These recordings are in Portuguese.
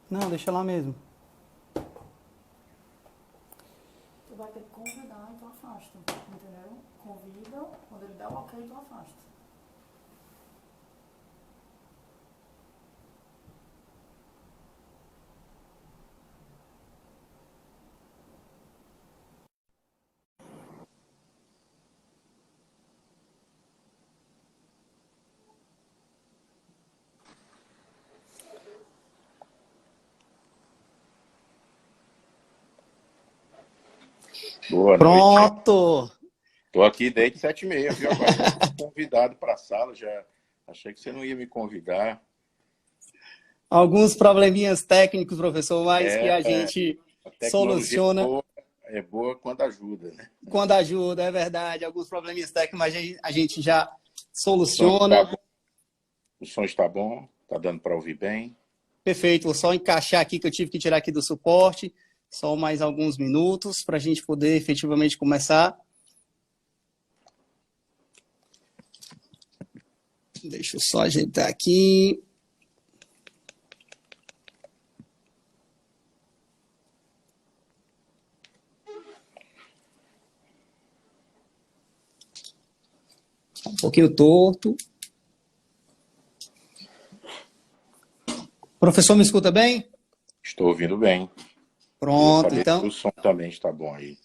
Não, deixa lá mesmo. Tu vai ter que convidar e tu afasta, entendeu? Convida, quando ele der o ok, tu afasta. Boa noite. Pronto! Estou aqui desde 7h30, viu? Agora já fui convidado para a sala, já achei que você não ia me convidar. Alguns probleminhas técnicos, professor, mas que a É, gente a tecnologia soluciona é boa quando ajuda, né? quando ajuda, é verdade. Alguns probleminhas técnicos, mas a gente já O som está soluciona. bom, o som está bom, está dando para ouvir bem. Perfeito, vou só encaixar aqui que eu tive que tirar aqui do suporte. Só mais alguns minutos para a gente poder efetivamente começar. Deixa eu só ajeitar aqui. Um pouquinho torto. Professor, me escuta bem? Estou ouvindo bem. Queria Pronto, saber se então. o som também está bom aí.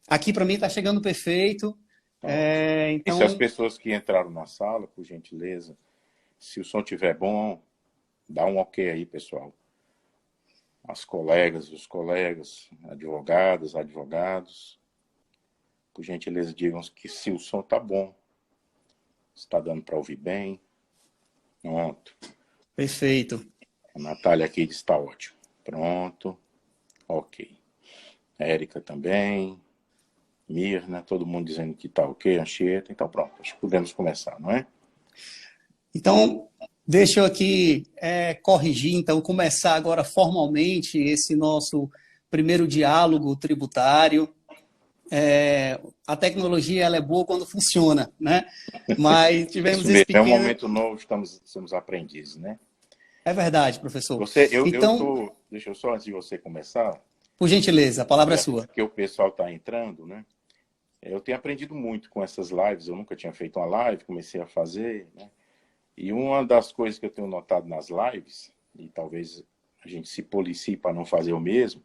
Aqui para mim está chegando perfeito. E se as Então, pessoas que entraram na sala, por gentileza, se o som estiver bom, dá um ok aí, pessoal. As colegas, os colegas, advogadas, advogados, por gentileza, digam que se o som está bom, está dando para ouvir bem. Pronto. perfeito. A Natália aqui está ótimo. Pronto. Ok. A Érica também. Mirna, todo mundo dizendo que está ok. Anchieta. Então, pronto. Acho que podemos começar, não é? Então, deixa eu aqui corrigir, então, começar agora formalmente esse nosso primeiro diálogo tributário. A tecnologia ela é boa quando funciona, né? Mas tivemos Isso esse mesmo. É um pequeno... momento novo, somos aprendizes, né? É verdade, professor. Então, Deixa eu só, antes de você começar, por gentileza, a palavra é e até sua. porque o pessoal está entrando, né? Eu tenho aprendido muito com essas lives. Eu nunca tinha feito uma live, comecei a fazer, né? E uma das coisas que eu tenho notado nas lives, e talvez a gente se policie para não fazer o mesmo,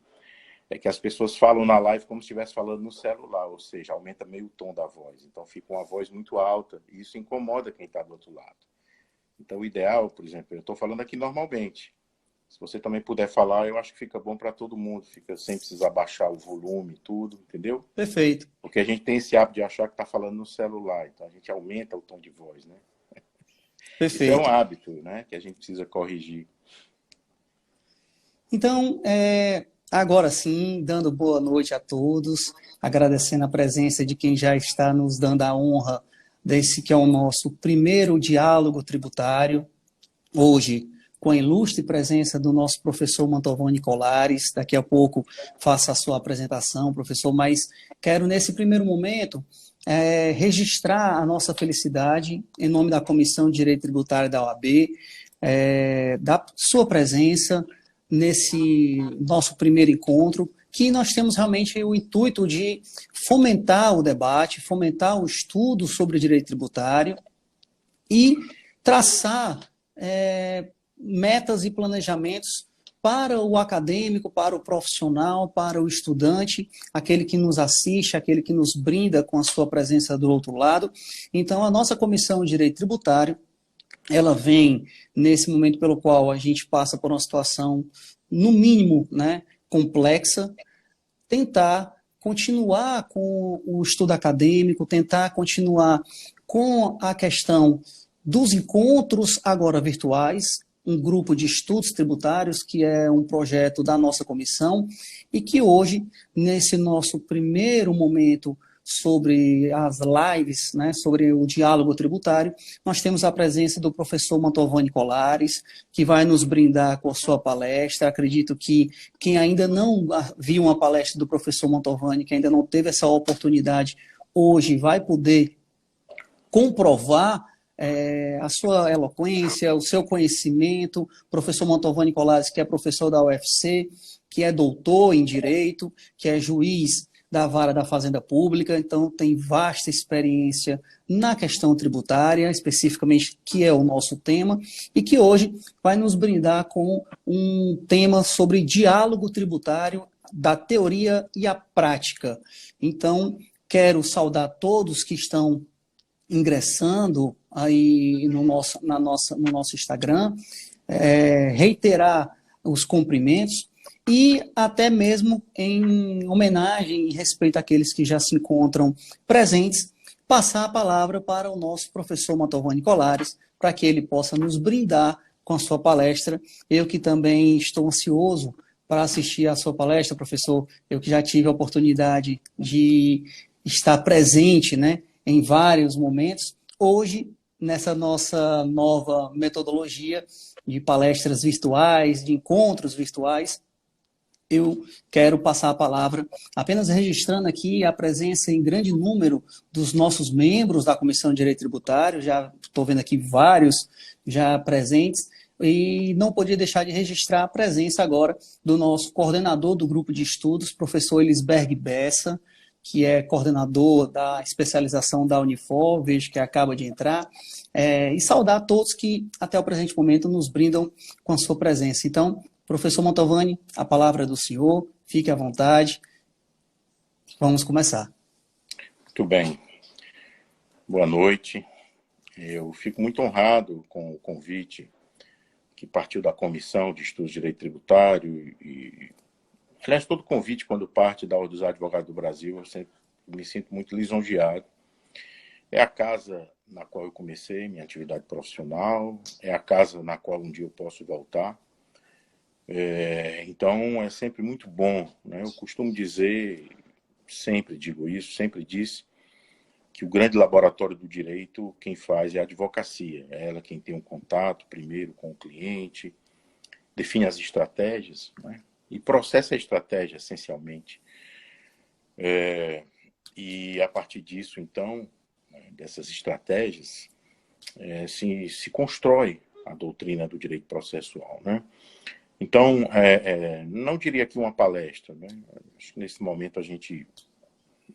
é que as pessoas falam na live como se estivesse falando no celular, ou seja, aumenta meio o tom da voz. Então fica uma voz muito alta e isso incomoda quem está do outro lado. Então o ideal, por exemplo, eu estou falando aqui normalmente. Se você também puder falar, eu acho que fica bom para todo mundo, fica sem precisar baixar o volume, tudo, entendeu? Perfeito. Porque a gente tem esse hábito de achar que está falando no celular, então a gente aumenta o tom de voz, né? Isso é um Perfeito. hábito, né, que a gente precisa corrigir. Então, agora sim, dando boa noite a todos, agradecendo a presença de quem já está nos dando a honra desse que é o nosso primeiro diálogo tributário, hoje com a ilustre presença do nosso professor Mantovani Colares. Daqui a pouco faça a sua apresentação, professor, mas quero nesse primeiro momento registrar a nossa felicidade em nome da Comissão de Direito Tributário da OAB, da sua presença nesse nosso primeiro encontro, que nós temos realmente o intuito de fomentar o debate, fomentar o estudo sobre o direito tributário e traçar metas e planejamentos para o acadêmico, para o profissional, para o estudante, aquele que nos assiste, aquele que nos brinda com a sua presença do outro lado. Então, a nossa Comissão de Direito Tributário, ela vem nesse momento pelo qual a gente passa por uma situação, no mínimo, né, complexa, tentar continuar com o estudo acadêmico, tentar continuar com a questão dos encontros agora virtuais, um grupo de estudos tributários, que é um projeto da nossa comissão, e que hoje, nesse nosso primeiro momento sobre as lives, né, sobre o diálogo tributário, nós temos a presença do professor Mantovani Colares, que vai nos brindar com a sua palestra. Acredito que quem ainda não viu uma palestra do professor Mantovani, que ainda não teve essa oportunidade, hoje vai poder comprovar a sua eloquência, o seu conhecimento. Professor Mantovani Colares, que é professor da UFC, que é doutor em Direito, que é juiz da Vara da Fazenda Pública, então tem vasta experiência na questão tributária, especificamente, que é o nosso tema, e que hoje vai nos brindar com um tema sobre diálogo tributário da teoria e a prática. Então, quero saudar todos que estão ingressando aí no nosso Instagram, reiterar os cumprimentos e até mesmo em homenagem e respeito àqueles que já se encontram presentes, passar a palavra para o nosso professor Mantovani Colares, para que ele possa nos brindar com a sua palestra. Eu que também estou ansioso para assistir à sua palestra, professor, eu que já tive a oportunidade de estar presente, né, em vários momentos. Hoje, nessa nossa nova metodologia de palestras virtuais, de encontros virtuais, eu quero passar a palavra, apenas registrando aqui a presença em grande número dos nossos membros da Comissão de Direito Tributário, já estou vendo aqui vários já presentes, e não podia deixar de registrar a presença agora do nosso coordenador do grupo de estudos, professor Elisberg Bessa, que é coordenador da especialização da Unifor, vejo que acaba de entrar, e saudar a todos que até o presente momento nos brindam com a sua presença. Então, professor Mantovani, a palavra é do senhor, fique à vontade. Vamos começar. Muito bem. Boa noite. Eu fico muito honrado com o convite que partiu da Comissão de Estudos de Direito Tributário e, aliás, todo convite quando parte da Ordem dos Advogados do Brasil, eu sempre me sinto muito lisonjeado. É a casa na qual eu comecei minha atividade profissional, é a casa na qual um dia eu posso voltar. Então, é sempre muito bom, né? Eu costumo dizer, sempre digo isso, sempre disse, que o grande laboratório do direito, quem faz é a advocacia. É ela quem tem um contato primeiro com o cliente, define as estratégias, né? E processa a estratégia, essencialmente. E, a partir disso, então, dessas estratégias, se constrói a doutrina do direito processual, né? Então, não diria que uma palestra, né? Acho que nesse momento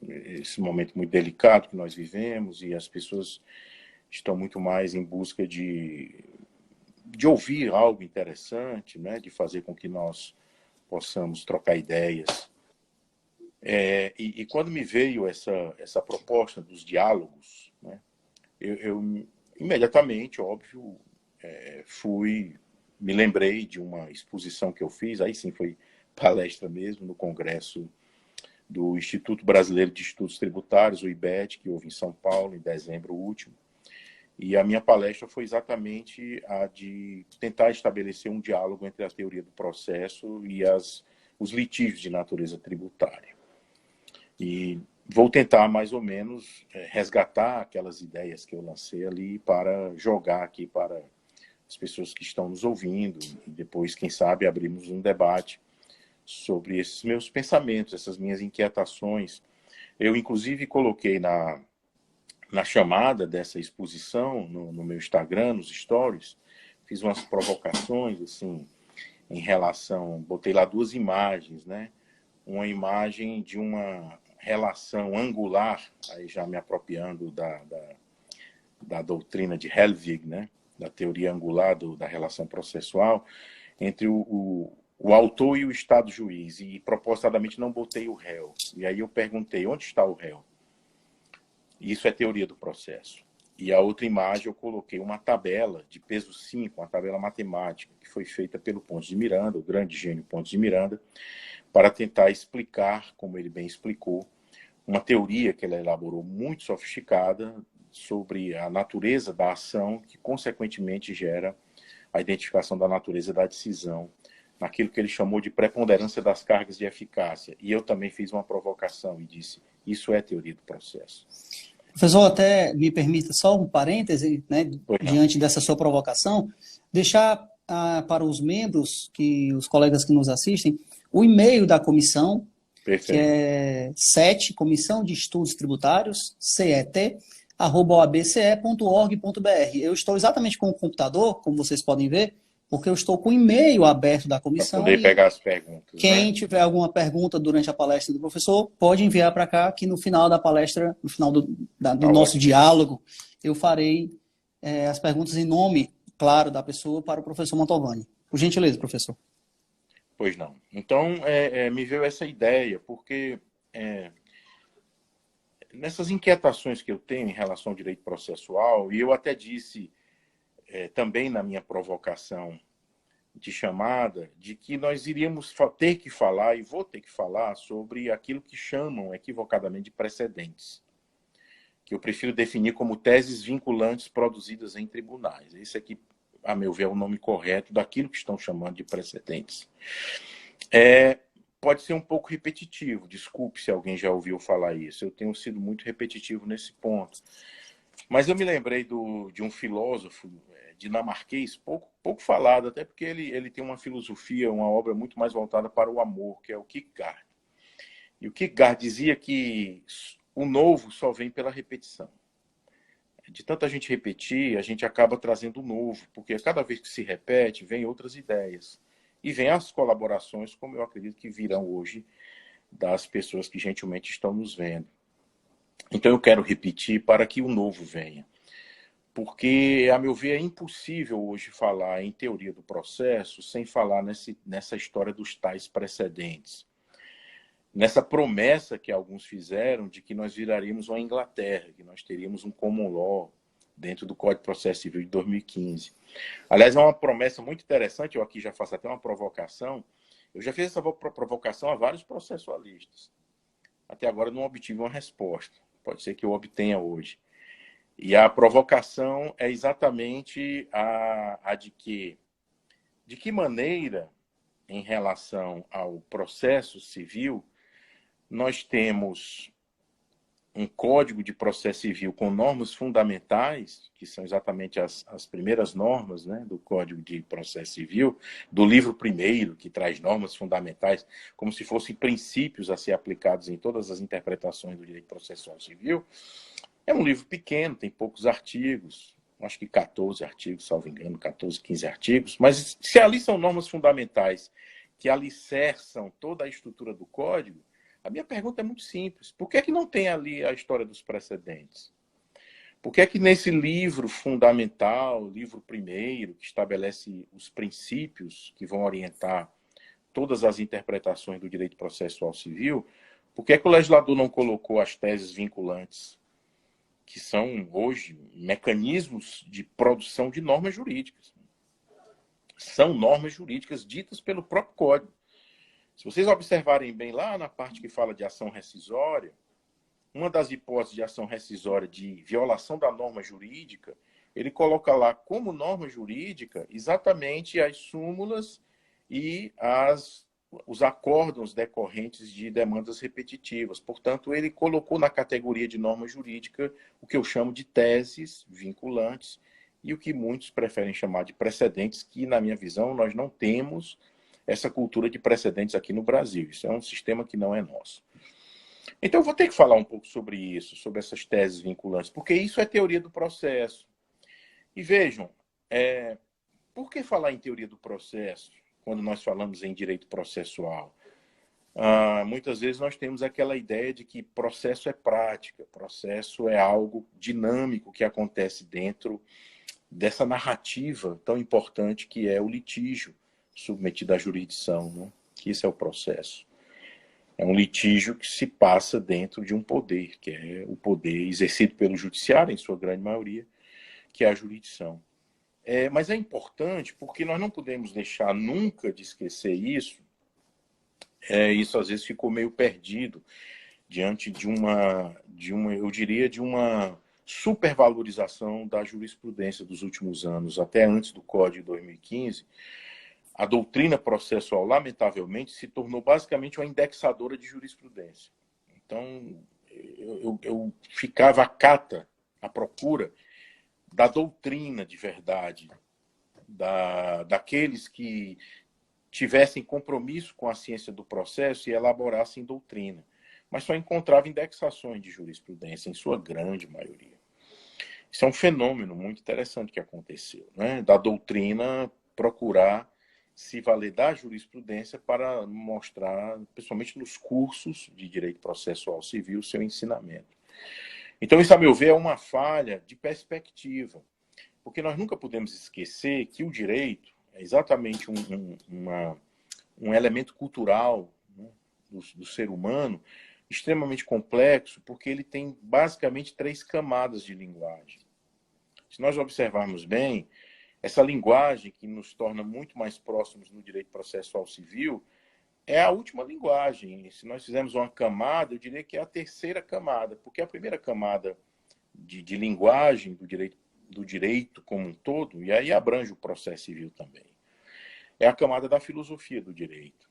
esse momento muito delicado que nós vivemos e as pessoas estão muito mais em busca de ouvir algo interessante, né? De fazer com que nós possamos trocar ideias. E quando me veio essa proposta dos diálogos, né? Eu imediatamente, óbvio, me lembrei de uma exposição que eu fiz, aí sim foi palestra mesmo, no Congresso do Instituto Brasileiro de Estudos Tributários, o IBET, que houve em São Paulo, em dezembro último. E a minha palestra foi exatamente a de tentar estabelecer um diálogo entre a teoria do processo e os litígios de natureza tributária. E vou tentar, mais ou menos, resgatar aquelas ideias que eu lancei ali para jogar aqui para as pessoas que estão nos ouvindo, e depois, quem sabe, abrimos um debate sobre esses meus pensamentos, essas minhas inquietações. Eu, inclusive, coloquei na chamada dessa exposição, no meu Instagram, nos stories, fiz umas provocações, assim, em relação... Botei lá 2 imagens, né? Uma imagem de uma relação angular, aí já me apropriando da doutrina de Helvig, né? Da teoria angular da relação processual, entre o autor e o Estado juiz, e propositadamente não botei o réu. E aí eu perguntei, onde está o réu? Isso é teoria do processo. E a outra imagem eu coloquei uma tabela de peso 5, uma tabela matemática, que foi feita pelo Pontes de Miranda, o grande gênio Pontes de Miranda, para tentar explicar, como ele bem explicou, uma teoria que ele elaborou muito sofisticada, sobre a natureza da ação, que consequentemente gera a identificação da natureza da decisão, naquilo que ele chamou de preponderância das cargas de eficácia. E eu também fiz uma provocação e disse, isso é teoria do processo. Professor, até me permita só um parêntese, né, diante dessa sua provocação, deixar para os membros, os colegas que nos assistem, o e-mail da comissão, perfeito, que é CET, Comissão de Estudos Tributários, CET, oabce.org.br. Eu estou exatamente com o computador, como vocês podem ver, porque eu estou com o e-mail aberto da Para comissão poder e pegar as perguntas, quem né? tiver alguma pergunta durante a palestra do professor, pode enviar para cá, que no final da palestra, no final do Tá nosso ótimo. diálogo, eu farei as perguntas em nome, claro, da pessoa para o professor Mantovani. Por gentileza, professor. Pois não. Então, me veio essa ideia, porque nessas inquietações que eu tenho em relação ao direito processual, e eu até disse também na minha provocação de chamada, de que nós iríamos ter que falar, e vou ter que falar, sobre aquilo que chamam equivocadamente de precedentes, que eu prefiro definir como teses vinculantes produzidas em tribunais. Esse aqui, a meu ver, é o nome correto daquilo que estão chamando de precedentes. Pode ser um pouco repetitivo, desculpe se alguém já ouviu falar isso, eu tenho sido muito repetitivo nesse ponto. Mas eu me lembrei de um filósofo dinamarquês, pouco falado, até porque ele tem uma filosofia, uma obra muito mais voltada para o amor, que é o Kierkegaard. E o Kierkegaard dizia que o novo só vem pela repetição. De tanta gente repetir, a gente acaba trazendo o novo, porque cada vez que se repete, vem outras ideias. E vem as colaborações, como eu acredito que virão hoje, das pessoas que gentilmente estão nos vendo. Então eu quero repetir para que o novo venha. Porque, a meu ver, é impossível hoje falar em teoria do processo sem falar nessa história dos tais precedentes. Nessa promessa que alguns fizeram de que nós viraríamos uma Inglaterra, que nós teríamos um common law dentro do Código de Processo Civil de 2015. Aliás, é uma promessa muito interessante, eu aqui já faço até uma provocação. Eu já fiz essa provocação a vários processualistas. Até agora não obtive uma resposta. Pode ser que eu obtenha hoje. E a provocação é exatamente a de que maneira, em relação ao processo civil, nós temos um Código de Processo Civil com normas fundamentais, que são exatamente as primeiras normas, né, do Código de Processo Civil, do livro primeiro, que traz normas fundamentais, como se fossem princípios a ser aplicados em todas as interpretações do direito processual civil. É um livro pequeno, tem poucos artigos, acho que 14 artigos, salvo engano, 14, 15 artigos, mas se ali são normas fundamentais que alicerçam toda a estrutura do Código, a minha pergunta é muito simples. Por que é que não tem ali a história dos precedentes? Por que é que nesse livro fundamental, livro primeiro, que estabelece os princípios que vão orientar todas as interpretações do direito processual civil, por que é que o legislador não colocou as teses vinculantes, que são hoje mecanismos de produção de normas jurídicas? São normas jurídicas ditas pelo próprio Código. Se vocês observarem bem lá na parte que fala de ação rescisória, uma das hipóteses de ação rescisória de violação da norma jurídica, ele coloca lá como norma jurídica exatamente as súmulas e os acórdãos decorrentes de demandas repetitivas. Portanto, ele colocou na categoria de norma jurídica o que eu chamo de teses vinculantes e o que muitos preferem chamar de precedentes, que, na minha visão, nós não temos essa cultura de precedentes aqui no Brasil. Isso é um sistema que não é nosso. Então, eu vou ter que falar um pouco sobre isso, sobre essas teses vinculantes, porque isso é teoria do processo. E vejam, por que falar em teoria do processo quando nós falamos em direito processual? Muitas vezes nós temos aquela ideia de que processo é prática, processo é algo dinâmico que acontece dentro dessa narrativa tão importante que é o litígio submetido à jurisdição, né? Que esse é o processo. É um litígio que se passa dentro de um poder, que é o poder exercido pelo judiciário, em sua grande maioria, que é a jurisdição. Mas é importante porque nós não podemos deixar nunca de esquecer isso. Isso às vezes ficou meio perdido diante de uma, eu diria, de uma supervalorização da jurisprudência dos últimos anos, até antes do Código de 2015. A doutrina processual, lamentavelmente, se tornou basicamente uma indexadora de jurisprudência. Então, eu ficava à procura da doutrina de verdade, daqueles que tivessem compromisso com a ciência do processo e elaborassem doutrina. Mas só encontrava indexações de jurisprudência, em sua grande maioria. Isso é um fenômeno muito interessante que aconteceu, né? Da doutrina procurar se valer da jurisprudência para mostrar, principalmente nos cursos de direito processual civil, seu ensinamento. Então, isso, a meu ver, é uma falha de perspectiva, porque nós nunca podemos esquecer que o direito é exatamente um elemento cultural, né, do ser humano, extremamente complexo, porque ele tem basicamente 3 camadas de linguagem. Se nós observarmos bem, essa linguagem que nos torna muito mais próximos no direito processual civil é a última linguagem. Se nós fizermos uma camada, eu diria que é a terceira camada, porque a primeira camada de linguagem do direito como um todo, e aí abrange o processo civil também, é a camada da filosofia do direito.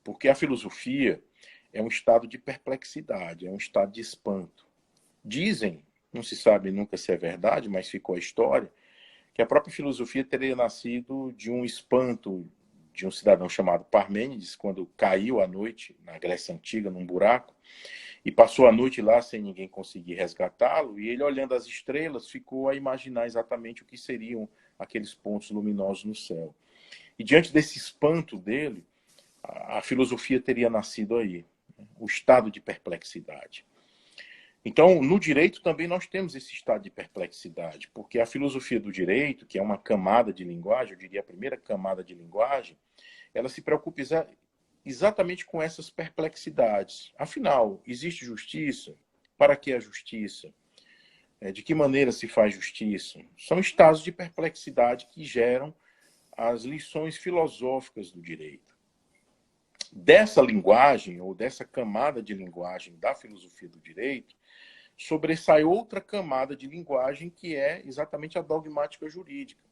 Porque a filosofia é um estado de perplexidade, é um estado de espanto. Dizem, não se sabe nunca se é verdade, mas ficou a história, que a própria filosofia teria nascido de um espanto de um cidadão chamado Parmênides, quando caiu à noite na Grécia Antiga, num buraco, e passou a noite lá sem ninguém conseguir resgatá-lo, e ele, olhando as estrelas, ficou a imaginar exatamente o que seriam aqueles pontos luminosos no céu. E diante desse espanto dele, a filosofia teria nascido aí, o estado de perplexidade. Então, no direito também nós temos esse estado de perplexidade, porque a filosofia do direito, que é uma camada de linguagem, eu diria a primeira camada de linguagem, ela se preocupa exatamente com essas perplexidades. Afinal, existe justiça? Para que a justiça? De que maneira se faz justiça? São estados de perplexidade que geram as lições filosóficas do direito. Dessa linguagem, ou dessa camada de linguagem da filosofia do direito, sobressai outra camada de linguagem que é exatamente a dogmática jurídica.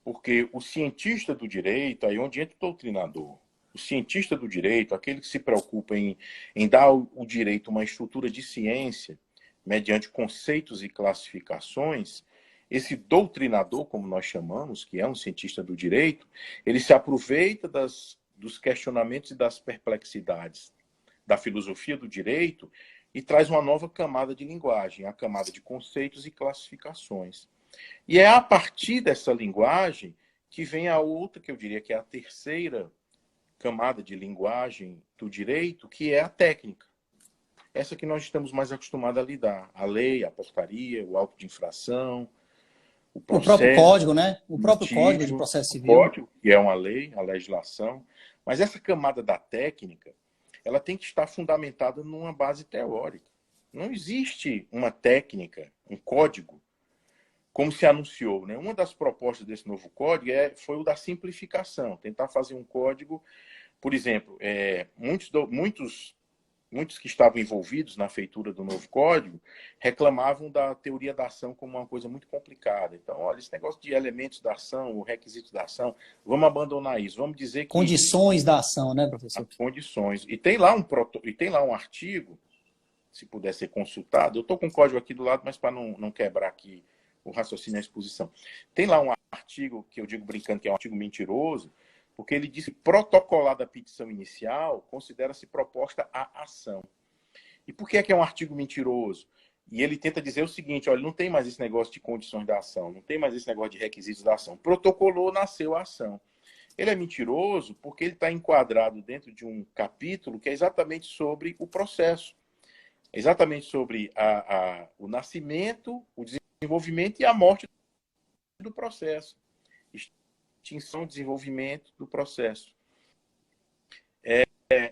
Porque o cientista do direito, aí onde entra o doutrinador, o cientista do direito, aquele que se preocupa em dar o direito uma estrutura de ciência, mediante conceitos e classificações, esse doutrinador, como nós chamamos, que é um cientista do direito, ele se aproveita dos questionamentos e das perplexidades da filosofia do direito e traz uma nova camada de linguagem, a camada de conceitos e classificações. E é a partir dessa linguagem que vem a outra, que eu diria que é a terceira camada de linguagem do direito, que é a técnica. Essa que nós estamos mais acostumados a lidar. A lei, a portaria, o auto de infração, o processo, o próprio código, né? O próprio litígio, código de processo civil. o código, que é uma lei, a legislação. Mas essa camada da técnica, ela tem que estar fundamentada numa base teórica. Não existe uma técnica, um código, como se anunciou, né? Uma das propostas desse novo código foi o da simplificação, tentar fazer um código, por exemplo, muitos que estavam envolvidos na feitura do novo código reclamavam da teoria da ação como uma coisa muito complicada. Então, olha, esse negócio de elementos da ação, o requisito da ação, vamos abandonar isso. Vamos dizer que... Condições da ação, né, professor? Condições. E tem lá um artigo, se puder ser consultado, eu estou com o código aqui do lado, mas para não quebrar aqui o raciocínio e a exposição. Tem lá um artigo, que eu digo brincando que é um artigo mentiroso, porque ele diz que protocolar da petição inicial considera-se proposta à ação. E por que é um artigo mentiroso? E ele tenta dizer o seguinte, olha, não tem mais esse negócio de condições da ação, não tem mais esse negócio de requisitos da ação. Protocolou, nasceu a ação. Ele é mentiroso porque ele está enquadrado dentro de um capítulo que é exatamente sobre o processo. Exatamente sobre o nascimento, o desenvolvimento e a morte do processo. Extinção, desenvolvimento do processo.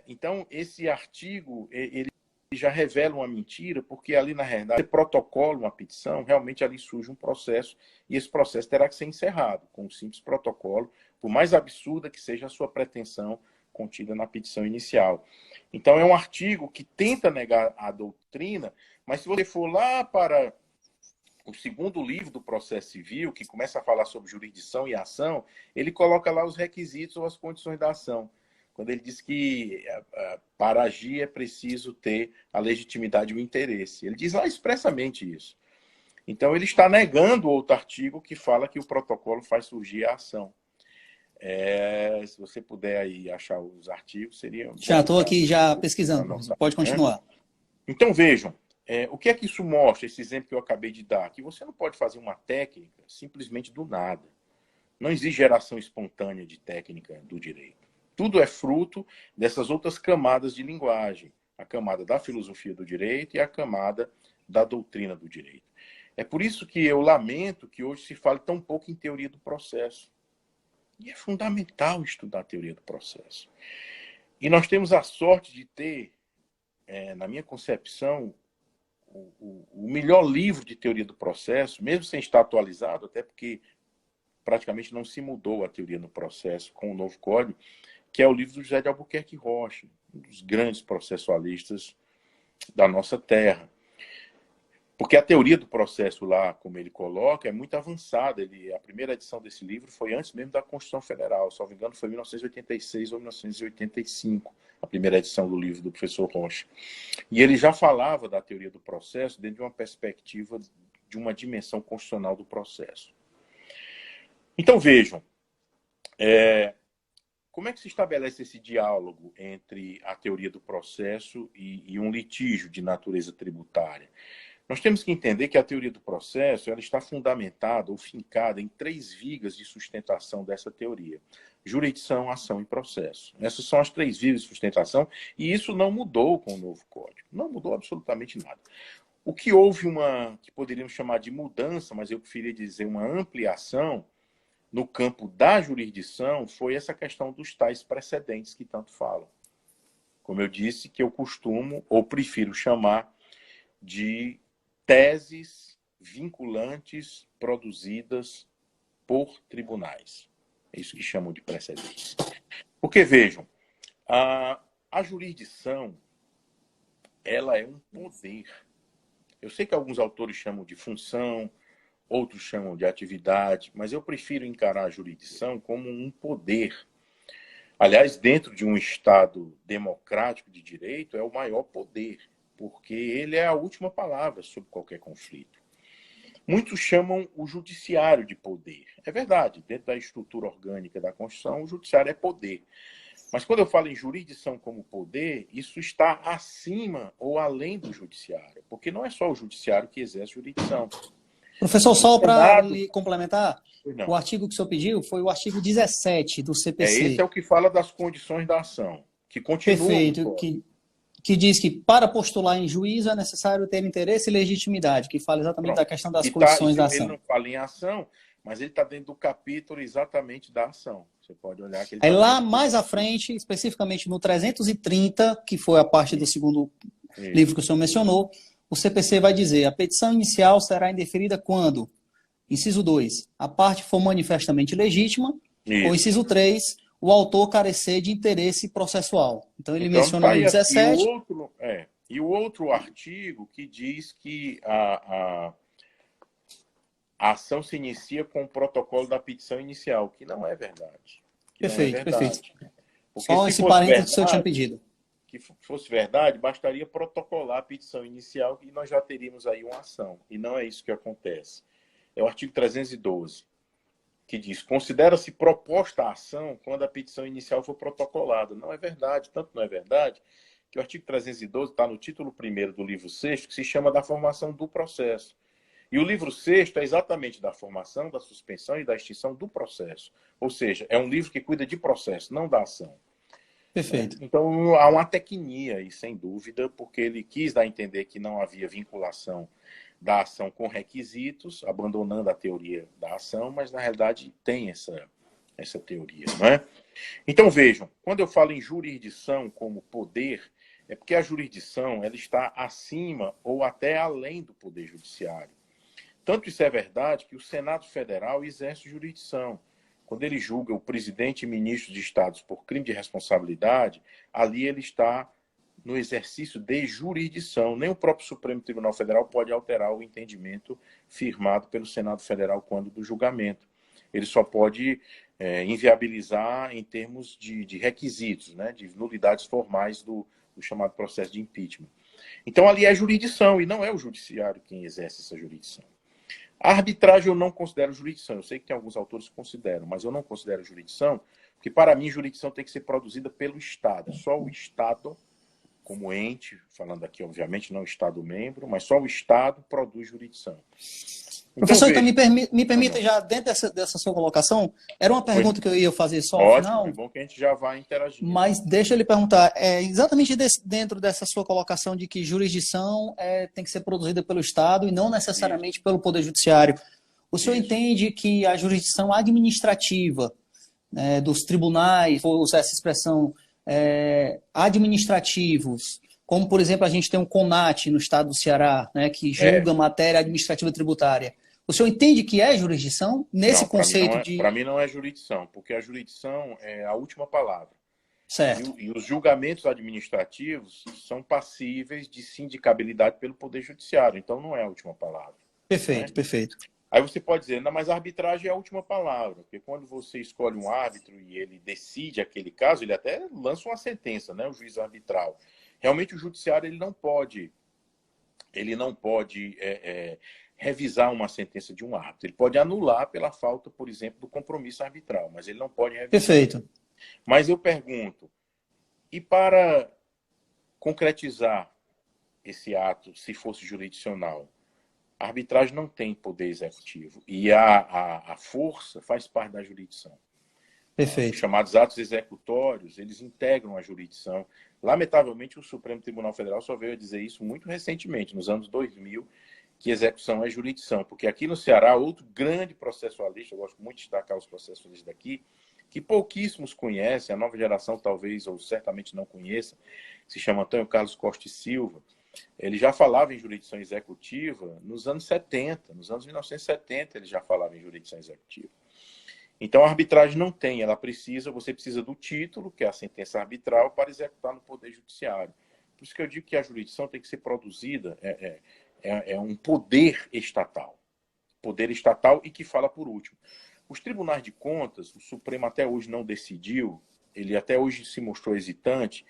Então, esse artigo, ele já revela uma mentira, porque ali, na realidade, você protocola uma petição, realmente ali surge um processo, e esse processo terá que ser encerrado com um simples protocolo, por mais absurda que seja a sua pretensão contida na petição inicial. Então, é um artigo que tenta negar a doutrina, mas se você for lá para o segundo livro do processo civil, que começa a falar sobre jurisdição e ação, ele coloca lá os requisitos ou as condições da ação. Quando ele diz que para agir é preciso ter a legitimidade e o interesse. Ele diz lá expressamente isso. Então, ele está negando outro artigo que fala que o protocolo faz surgir a ação. Se você puder aí achar os artigos, seria... Já estou aqui já pesquisando, professor. Pode continuar. Então, vejam, O que é que isso mostra, esse exemplo que eu acabei de dar? Que você não pode fazer uma técnica simplesmente do nada. Não existe geração espontânea de técnica do direito. Tudo é fruto dessas outras camadas de linguagem. A camada da filosofia do direito e a camada da doutrina do direito. É por isso que eu lamento que hoje se fale tão pouco em teoria do processo. E é fundamental estudar a teoria do processo. E nós temos a sorte de ter, na minha concepção, o melhor livro de teoria do processo, mesmo sem estar atualizado, até porque praticamente não se mudou a teoria no processo com o novo código, que é o livro do José de Albuquerque Rocha, um dos grandes processualistas da nossa terra. Porque a teoria do processo lá, como ele coloca, é muito avançada. A primeira edição desse livro foi antes mesmo da Constituição Federal, se não me engano foi em 1986 ou 1985, a primeira edição do livro do professor Rocha. E ele já falava da teoria do processo dentro de uma perspectiva de uma dimensão constitucional do processo. Então vejam, como é que se estabelece esse diálogo entre a teoria do processo e um litígio de natureza tributária? Nós temos que entender que a teoria do processo ela está fundamentada ou fincada em 3 vigas de sustentação dessa teoria: jurisdição, ação e processo. Essas são as 3 vigas de sustentação e isso não mudou com o novo código. Não mudou absolutamente nada. O que houve que poderíamos chamar de mudança, mas eu preferia dizer uma ampliação, no campo da jurisdição, foi essa questão dos tais precedentes que tanto falam. Como eu disse, que eu costumo ou prefiro chamar de teses vinculantes produzidas por tribunais. É isso que chamam de precedentes. Porque, vejam, a jurisdição, ela é um poder. Eu sei que alguns autores chamam de função, outros chamam de atividade, mas eu prefiro encarar a jurisdição como um poder. Aliás, dentro de um Estado democrático de direito, é o maior poder, porque ele é a última palavra sobre qualquer conflito. Muitos chamam o judiciário de poder. É verdade, dentro da estrutura orgânica da Constituição, o judiciário é poder. Mas quando eu falo em jurisdição como poder, isso está acima ou além do judiciário, porque não é só o judiciário que exerce jurisdição. Professor, só para complementar, não. O artigo que o senhor pediu foi o artigo 17 do CPC. Esse é o que fala das condições da ação, que continua. Perfeito, que diz que para postular em juízo é necessário ter interesse e legitimidade, que fala exatamente da questão das condições da ação. Ele não fala em ação, mas ele está dentro do capítulo exatamente da ação. Você pode olhar que ele Aí lá mais à frente, especificamente no 330, que foi a parte do segundo livro que o senhor mencionou, o CPC vai dizer: a petição inicial será indeferida quando, inciso 2, a parte for manifestamente legítima, ou inciso 3, o autor carecer de interesse processual. Então ele menciona no 17. E o outro artigo que diz que a ação se inicia com o protocolo da petição inicial, que não é verdade. Perfeito. Porque só esse parênteses que o senhor tinha pedido. Que fosse verdade, bastaria protocolar a petição inicial e nós já teríamos aí uma ação. E não é isso que acontece. É o artigo 312, que diz: considera-se proposta a ação quando a petição inicial for protocolada. Não é verdade, tanto não é verdade, que o artigo 312 está no título 1º do livro 6º, que se chama da formação do processo. E o livro 6º é exatamente da formação, da suspensão e da extinção do processo. Ou seja, é um livro que cuida de processo, não da ação. Perfeito. Então, há uma tecnia aí, sem dúvida, porque ele quis dar a entender que não havia vinculação da ação com requisitos, abandonando a teoria da ação, mas, na realidade, tem essa teoria, não é? Então, vejam, quando eu falo em jurisdição como poder, é porque a jurisdição ela está acima ou até além do poder judiciário. Tanto isso é verdade que o Senado Federal exerce jurisdição. Quando ele julga o presidente e ministros de estados por crime de responsabilidade, ali ele está no exercício de jurisdição. Nem o próprio Supremo Tribunal Federal pode alterar o entendimento firmado pelo Senado Federal quando do julgamento. Ele só pode inviabilizar em termos de requisitos, né, de nulidades formais do chamado processo de impeachment. Então, ali é jurisdição, e não é o judiciário quem exerce essa jurisdição. A arbitragem eu não considero jurisdição. Eu sei que tem alguns autores que consideram, mas eu não considero jurisdição, porque para mim jurisdição tem que ser produzida pelo Estado. Só o Estado como ente, falando aqui, obviamente, não Estado-membro, mas só o Estado produz jurisdição. Então, Professor, então veja, me permita já, dentro dessa sua colocação, era uma pois, pergunta que eu ia fazer só ao ótimo, é final, bom que a gente já vai interagindo. mas deixa eu lhe perguntar, exatamente dentro dessa sua colocação de que jurisdição tem que ser produzida pelo Estado e não necessariamente Isso. pelo Poder Judiciário. O senhor Isso. entende que a jurisdição administrativa, né, dos tribunais, vou usar essa expressão, administrativos, como, por exemplo, a gente tem um CONAT no estado do Ceará, né, que julga matéria administrativa tributária. O senhor entende que é jurisdição nesse Não, conceito de... para mim não é jurisdição, porque a jurisdição é a última palavra. Certo. E os julgamentos administrativos são passíveis de sindicabilidade pelo Poder Judiciário, então não é a última palavra. Perfeito, Né? perfeito. Aí você pode dizer, não, mas a arbitragem é a última palavra, porque quando você escolhe um árbitro e ele decide aquele caso, ele até lança uma sentença, né, o juiz arbitral. Realmente o judiciário ele não pode revisar uma sentença de um árbitro. Ele pode anular pela falta, por exemplo, do compromisso arbitral, mas ele não pode revisar. Perfeito. Mas eu pergunto, e para concretizar esse ato, se fosse jurisdicional, a arbitragem não tem poder executivo e a força faz parte da jurisdição. Perfeito. Os chamados atos executórios, eles integram a jurisdição. Lamentavelmente, o Supremo Tribunal Federal só veio a dizer isso muito recentemente, nos anos 2000, que execução é jurisdição. Porque aqui no Ceará, outro grande processualista, eu gosto muito de destacar os processualistas daqui, que pouquíssimos conhecem, a nova geração talvez ou certamente não conheça, se chama Antônio Carlos Costa e Silva. Ele já falava em jurisdição executiva nos anos 70, nos anos 1970 ele já falava em jurisdição executiva. Então a arbitragem não tem, você precisa do título, que é a sentença arbitral, para executar no Poder Judiciário. Por isso que eu digo que a jurisdição tem que ser produzida, é um poder estatal e que fala por último. Os tribunais de contas, o Supremo até hoje não decidiu, ele até hoje se mostrou hesitante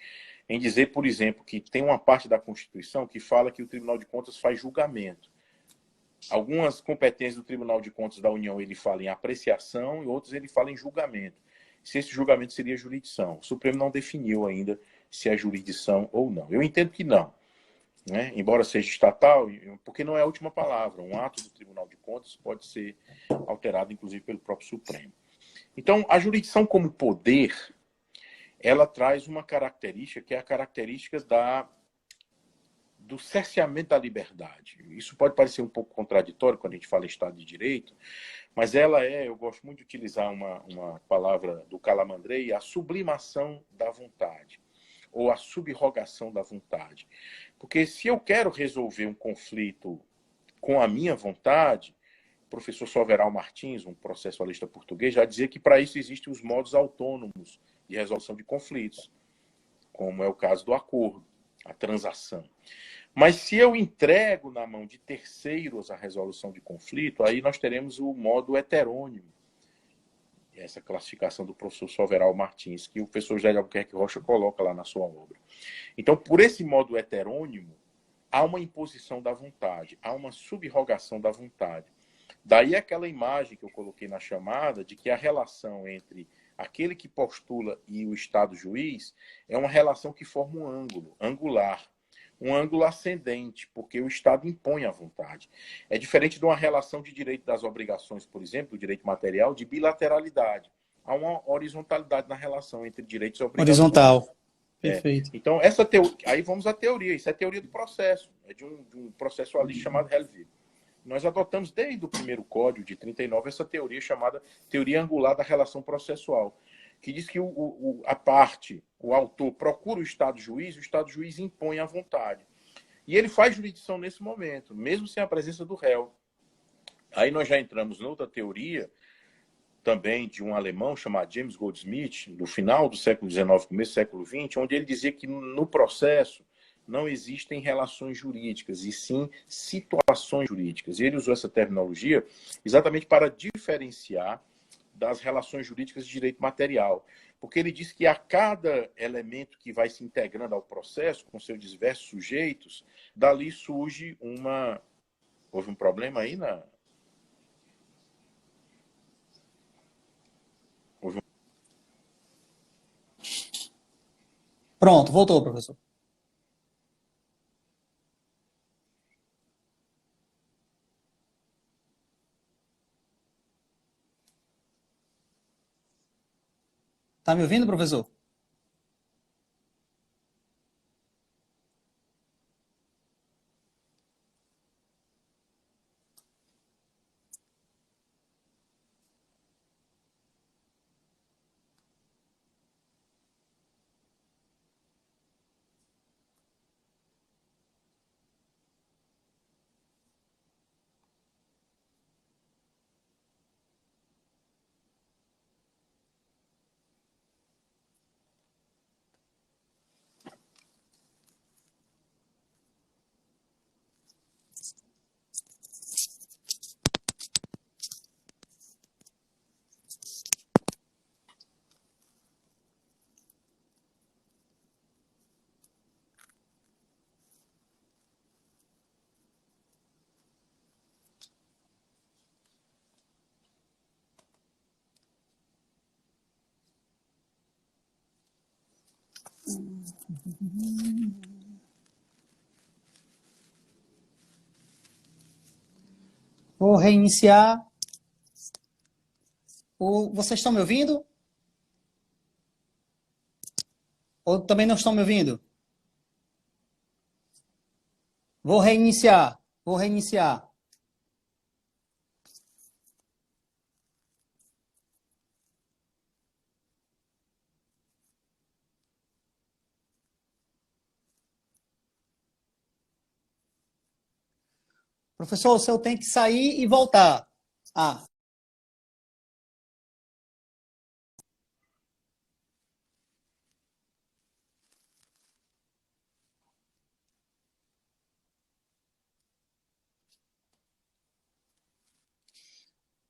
em dizer, por exemplo, que tem uma parte da Constituição que fala que o Tribunal de Contas faz julgamento. Algumas competências do Tribunal de Contas da União ele fala em apreciação e outras ele fala em julgamento. Se esse julgamento seria jurisdição. O Supremo não definiu ainda se é jurisdição ou não. Eu entendo que não, né? Embora seja estatal, porque não é a última palavra. Um ato do Tribunal de Contas pode ser alterado, inclusive, pelo próprio Supremo. Então, a jurisdição como poder, ela traz uma característica que é a característica do cerceamento da liberdade. Isso pode parecer um pouco contraditório quando a gente fala em Estado de Direito, mas eu gosto muito de utilizar uma palavra do Calamandrei, a sublimação da vontade, ou a subrogação da vontade. Porque se eu quero resolver um conflito com a minha vontade, o professor Soveral Martins, um processualista português, já dizia que para isso existem os modos autônomos de resolução de conflitos, como é o caso do acordo, a transação. Mas se eu entrego na mão de terceiros a resolução de conflito, aí nós teremos o modo heterônimo. Essa classificação do professor Soveral Martins, que o professor José de Albuquerque Rocha coloca lá na sua obra. Então, por esse modo heterônimo, há uma imposição da vontade, há uma subrogação da vontade. Daí aquela imagem que eu coloquei na chamada de que a relação entre aquele que postula e o Estado juiz é uma relação que forma um ângulo, angular, um ângulo ascendente, porque o Estado impõe a vontade. É diferente de uma relação de direito das obrigações, por exemplo, do direito material, de bilateralidade. Há uma horizontalidade na relação entre direitos e obrigações. Horizontal. Perfeito. Então, aí vamos à teoria. Isso é teoria do processo. É de um processualista chamado Helvig. Nós adotamos desde o primeiro código de 39 essa teoria chamada teoria angular da relação processual, que diz que a parte, o autor, procura o Estado juiz, o Estado juiz impõe a vontade. E ele faz jurisdição nesse momento, mesmo sem a presença do réu. Aí nós já entramos noutra teoria, também de um alemão chamado James Goldsmith, no final do século XIX, começo do século XX, onde ele dizia que no processo não existem relações jurídicas, e sim situações jurídicas. E ele usou essa terminologia exatamente para diferenciar das relações jurídicas de direito material. Porque ele diz que a cada elemento que vai se integrando ao processo, com seus diversos sujeitos, dali surge uma... Houve um problema aí na... Pronto, voltou, professor. Tá me ouvindo, professor? Vou reiniciar. Vocês estão me ouvindo? Ou também não estão me ouvindo? Vou reiniciar. Vou reiniciar. Professor, o senhor tem que sair e voltar. Ah,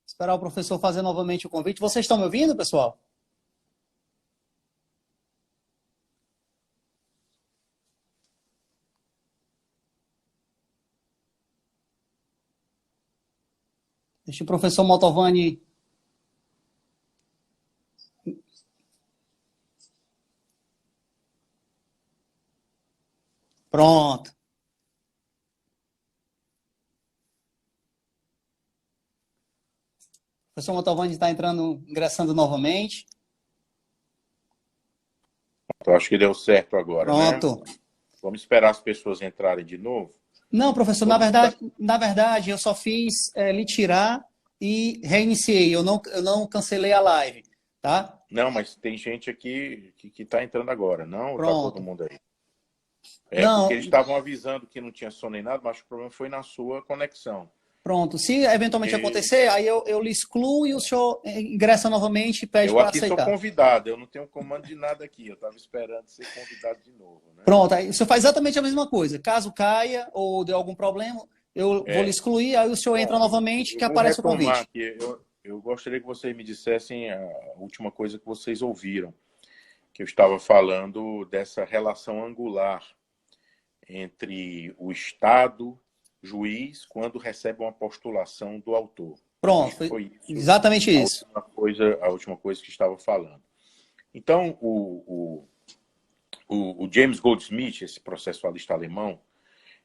esperar o professor fazer novamente o convite. Vocês estão me ouvindo, pessoal? Deixa o professor Motovani. Pronto. O professor Motovani está ingressando novamente. Eu acho que deu certo agora, né? Pronto. Vamos esperar as pessoas entrarem de novo. Não, professor, na verdade, eu só fiz lhe tirar e reiniciei. Eu não cancelei a live, tá? Não, mas tem gente aqui que está entrando agora, não? Está Pronto. todo mundo aí. Não, porque eles estavam avisando que não tinha som nem nada, mas o problema foi na sua conexão. pronto. Se eventualmente acontecer, aí eu lhe excluo e o senhor ingressa novamente e pede Eu para aqui sou aceitar. convidado, eu não tenho comando de nada aqui. Eu estava esperando ser convidado de novo, né? Pronto, aí o senhor faz exatamente a mesma coisa. Caso caia ou dê algum problema, eu vou lhe excluir, aí o senhor entra novamente que Eu vou aparece o retomar convite. aqui. Eu gostaria que vocês me dissessem a última coisa que vocês ouviram, que eu estava falando dessa relação angular entre o Estado, juiz, quando recebe uma postulação do autor. Pronto, Foi isso, exatamente isso. a última coisa que estava falando. Então, o James Goldsmith, esse processualista alemão,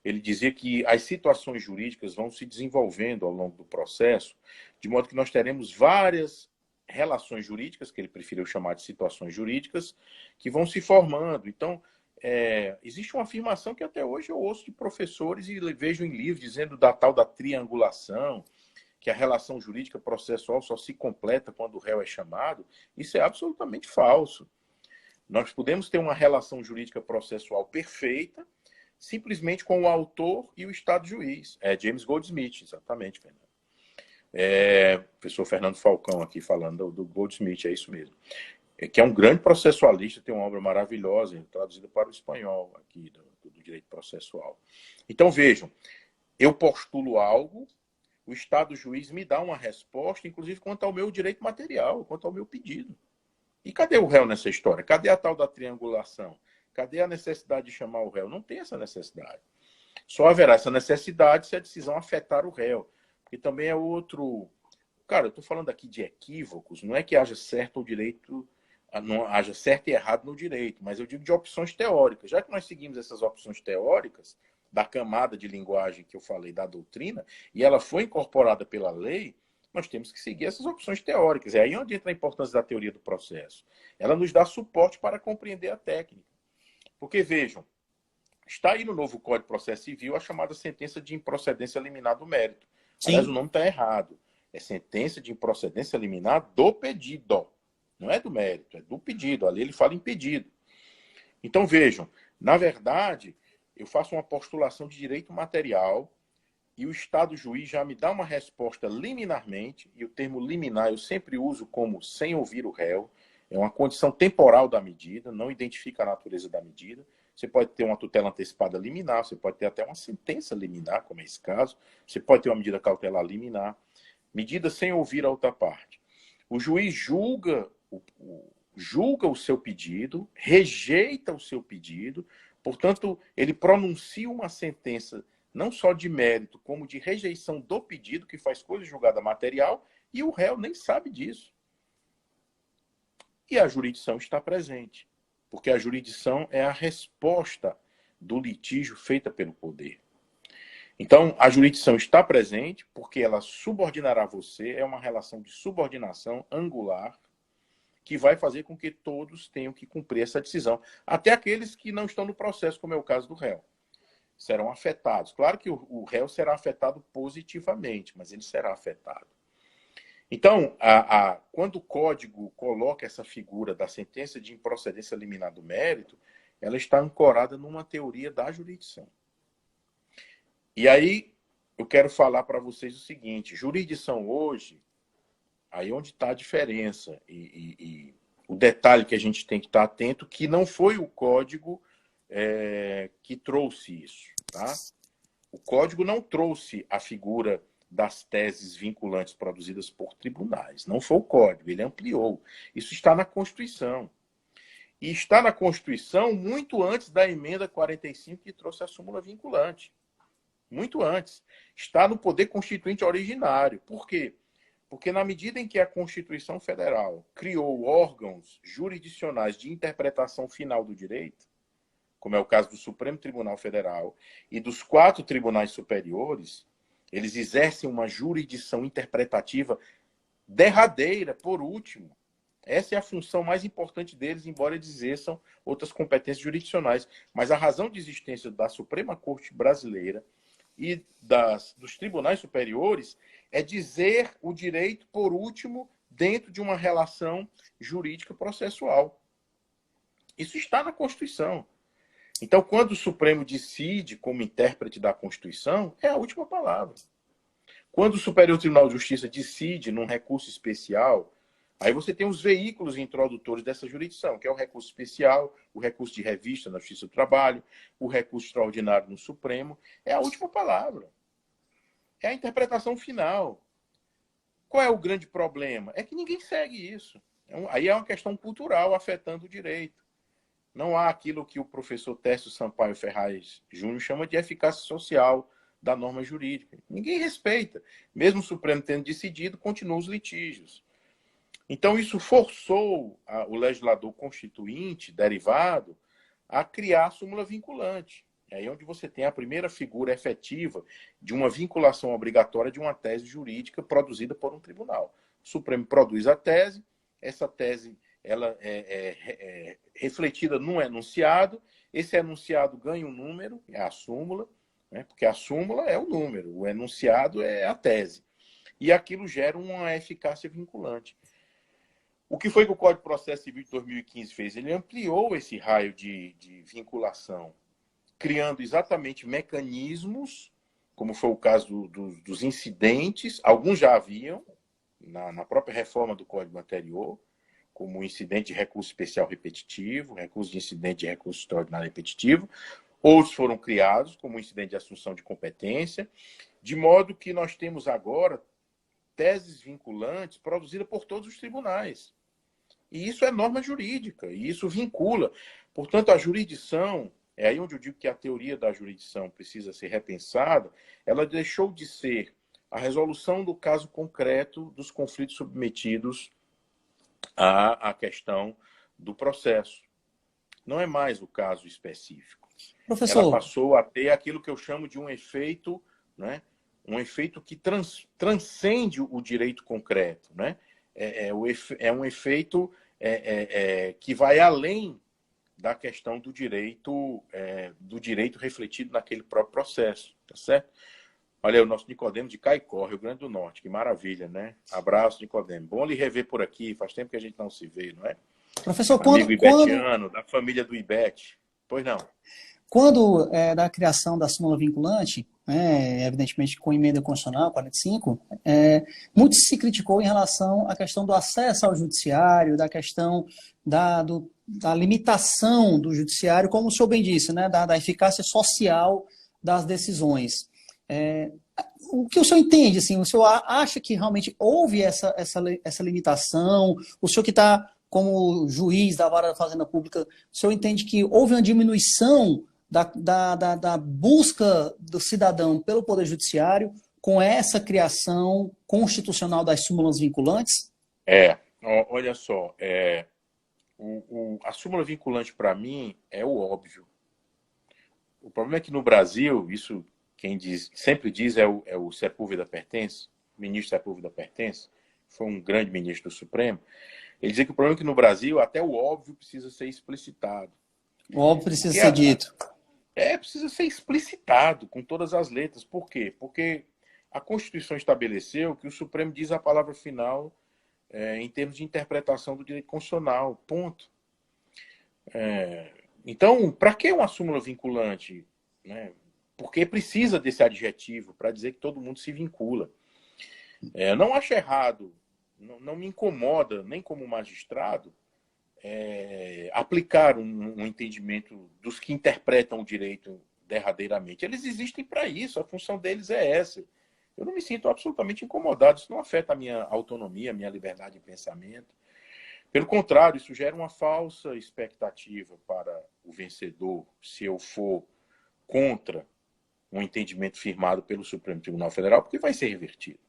ele dizia que as situações jurídicas vão se desenvolvendo ao longo do processo, de modo que nós teremos várias relações jurídicas, que ele preferiu chamar de situações jurídicas, que vão se formando. Então, existe uma afirmação que até hoje eu ouço de professores e vejo em livros dizendo da tal da triangulação, que a relação jurídica processual só se completa quando o réu é chamado. Isso é absolutamente falso. Nós podemos ter uma relação jurídica processual perfeita, simplesmente com o autor e o Estado juiz. É James Goldsmith, exatamente, Fernando. Professor Fernando Falcão aqui falando do Goldsmith, é isso mesmo. Que é um grande processualista, tem uma obra maravilhosa, traduzida para o espanhol aqui, do direito processual. Então, vejam, eu postulo algo, o Estado juiz me dá uma resposta, inclusive quanto ao meu direito material, quanto ao meu pedido. E cadê o réu nessa história? Cadê a tal da triangulação? Cadê a necessidade de chamar o réu? Não tem essa necessidade. Só haverá essa necessidade se a decisão afetar o réu. Porque também é outro... Cara, eu estou falando aqui de equívocos, não é que haja certo ou direito, não haja certo e errado no direito, mas eu digo de opções teóricas. Já que nós seguimos essas opções teóricas, da camada de linguagem que eu falei da doutrina, e ela foi incorporada pela lei, nós temos que seguir essas opções teóricas. É aí onde entra a importância da teoria do processo. Ela nos dá suporte para compreender a técnica. Porque, vejam, está aí no novo Código de Processo Civil a chamada sentença de improcedência liminar do mérito. Aliás, o Sim. nome está errado. É sentença de improcedência liminar do pedido. Não é do mérito, é do pedido. Ali ele fala em pedido. Então, vejam, na verdade, eu faço uma postulação de direito material e o Estado juiz já me dá uma resposta liminarmente, e o termo liminar eu sempre uso como sem ouvir o réu, é uma condição temporal da medida, não identifica a natureza da medida. Você pode ter uma tutela antecipada liminar, você pode ter até uma sentença liminar, como é esse caso, você pode ter uma medida cautelar liminar, medida sem ouvir a outra parte. O juiz julga o seu pedido, rejeita o seu pedido, portanto, ele pronuncia uma sentença não só de mérito, como de rejeição do pedido, que faz coisa julgada material, e o réu nem sabe disso. E a jurisdição está presente, porque a jurisdição é a resposta do litígio feita pelo poder. Então, a jurisdição está presente porque ela subordinará você, é uma relação de subordinação angular que vai fazer com que todos tenham que cumprir essa decisão, até aqueles que não estão no processo, como é o caso do réu. Serão afetados. Claro que o réu será afetado positivamente, mas ele será afetado. Então, quando o código coloca essa figura da sentença de improcedência liminar do mérito, ela está ancorada numa teoria da jurisdição. E aí, eu quero falar para vocês o seguinte, jurisdição hoje, aí onde está a diferença, e o detalhe que a gente tem que estar atento, que não foi o código que trouxe isso. Tá? O código não trouxe a figura das teses vinculantes produzidas por tribunais. Não foi o código, ele ampliou. Isso está na Constituição. E está na Constituição muito antes da emenda 45 que trouxe a súmula vinculante. Muito antes. Está no poder constituinte originário. Por quê? Porque na medida em que a Constituição Federal criou órgãos jurisdicionais de interpretação final do direito, como é o caso do Supremo Tribunal Federal e dos 4 tribunais superiores, eles exercem uma jurisdição interpretativa derradeira, por último. Essa é a função mais importante deles, embora eles exerçam outras competências jurisdicionais. Mas a razão de existência da Suprema Corte Brasileira e dos tribunais superiores é dizer o direito, por último, dentro de uma relação jurídica processual. Isso está na Constituição. Então, quando o Supremo decide como intérprete da Constituição, é a última palavra. Quando o Superior Tribunal de Justiça decide num recurso especial, aí você tem os veículos introdutores dessa jurisdição, que é o recurso especial, o recurso de revista na Justiça do Trabalho, o recurso extraordinário no Supremo. É a última palavra. É a interpretação final. Qual é o grande problema? É que ninguém segue isso. Aí é uma questão cultural afetando o direito. Não há aquilo que o professor Tércio Sampaio Ferraz Júnior chama de eficácia social da norma jurídica. Ninguém respeita. Mesmo o Supremo tendo decidido, continuam os litígios. Então, isso forçou o legislador constituinte, derivado, a criar a súmula vinculante. É aí onde você tem a primeira figura efetiva de uma vinculação obrigatória de uma tese jurídica produzida por um tribunal. O Supremo produz a tese, essa tese ela é refletida num enunciado, esse enunciado ganha um número, é a súmula, né? Porque a súmula é o número, o enunciado é a tese. E aquilo gera uma eficácia vinculante. O que foi que o Código de Processo Civil de 2015 fez? Ele ampliou esse raio de vinculação, criando exatamente mecanismos, como foi o caso dos incidentes, alguns já haviam, na própria reforma do Código anterior, como o incidente de recurso especial repetitivo, recurso de incidente de recurso extraordinário repetitivo. Outros foram criados, como o incidente de assunção de competência, de modo que nós temos agora teses vinculantes produzidas por todos os tribunais. E isso é norma jurídica, e isso vincula. Portanto, a jurisdição, é aí onde eu digo que a teoria da jurisdição precisa ser repensada, ela deixou de ser a resolução do caso concreto dos conflitos submetidos à questão do processo. Não é mais o caso específico. Professor, Ela passou a ter aquilo que eu chamo de um efeito, né, um efeito que transcende o direito concreto, né? É um efeito que vai além da questão do direito refletido naquele próprio processo, tá certo? Olha aí, o nosso Nicodemo de Caicó, Rio Grande do Norte, que maravilha, né? Abraço, Nicodemo. Bom lhe rever por aqui, faz tempo que a gente não se vê, não é? Professor, Amigo ibetiano, da família do Ibete. Pois não. Quando da criação da súmula vinculante, né, evidentemente com emenda constitucional 45, muito se criticou em relação à questão do acesso ao judiciário, da questão da limitação do judiciário, como o senhor bem disse, né, da eficácia social das decisões. O que o senhor entende? Assim, o senhor acha que realmente houve essa limitação? O senhor que está como juiz da Vara da Fazenda Pública, o senhor entende que houve uma diminuição da busca do cidadão pelo Poder Judiciário com essa criação constitucional das súmulas vinculantes? Olha só, a súmula vinculante para mim é o óbvio. O problema é que no Brasil, isso quem sempre diz é o Sepúlveda Pertence, o ministro Sepúlveda Pertence, foi um grande ministro do Supremo. Ele dizia que o problema é que no Brasil até o óbvio precisa ser explicitado. O óbvio precisa ser dito. Precisa ser explicitado com todas as letras. Por quê? Porque a Constituição estabeleceu que o Supremo diz a palavra final em termos de interpretação do direito constitucional. Ponto. Então, para que uma súmula vinculante? Né? Porque precisa desse adjetivo para dizer que todo mundo se vincula. Eu não acho errado, não me incomoda, nem como magistrado, aplicar um entendimento dos que interpretam o direito derradeiramente. Eles existem para isso, a função deles é essa. Eu não me sinto absolutamente incomodado, isso não afeta a minha autonomia, a minha liberdade de pensamento. Pelo contrário, isso gera uma falsa expectativa para o vencedor, se eu for contra um entendimento firmado pelo Supremo Tribunal Federal, porque vai ser revertido.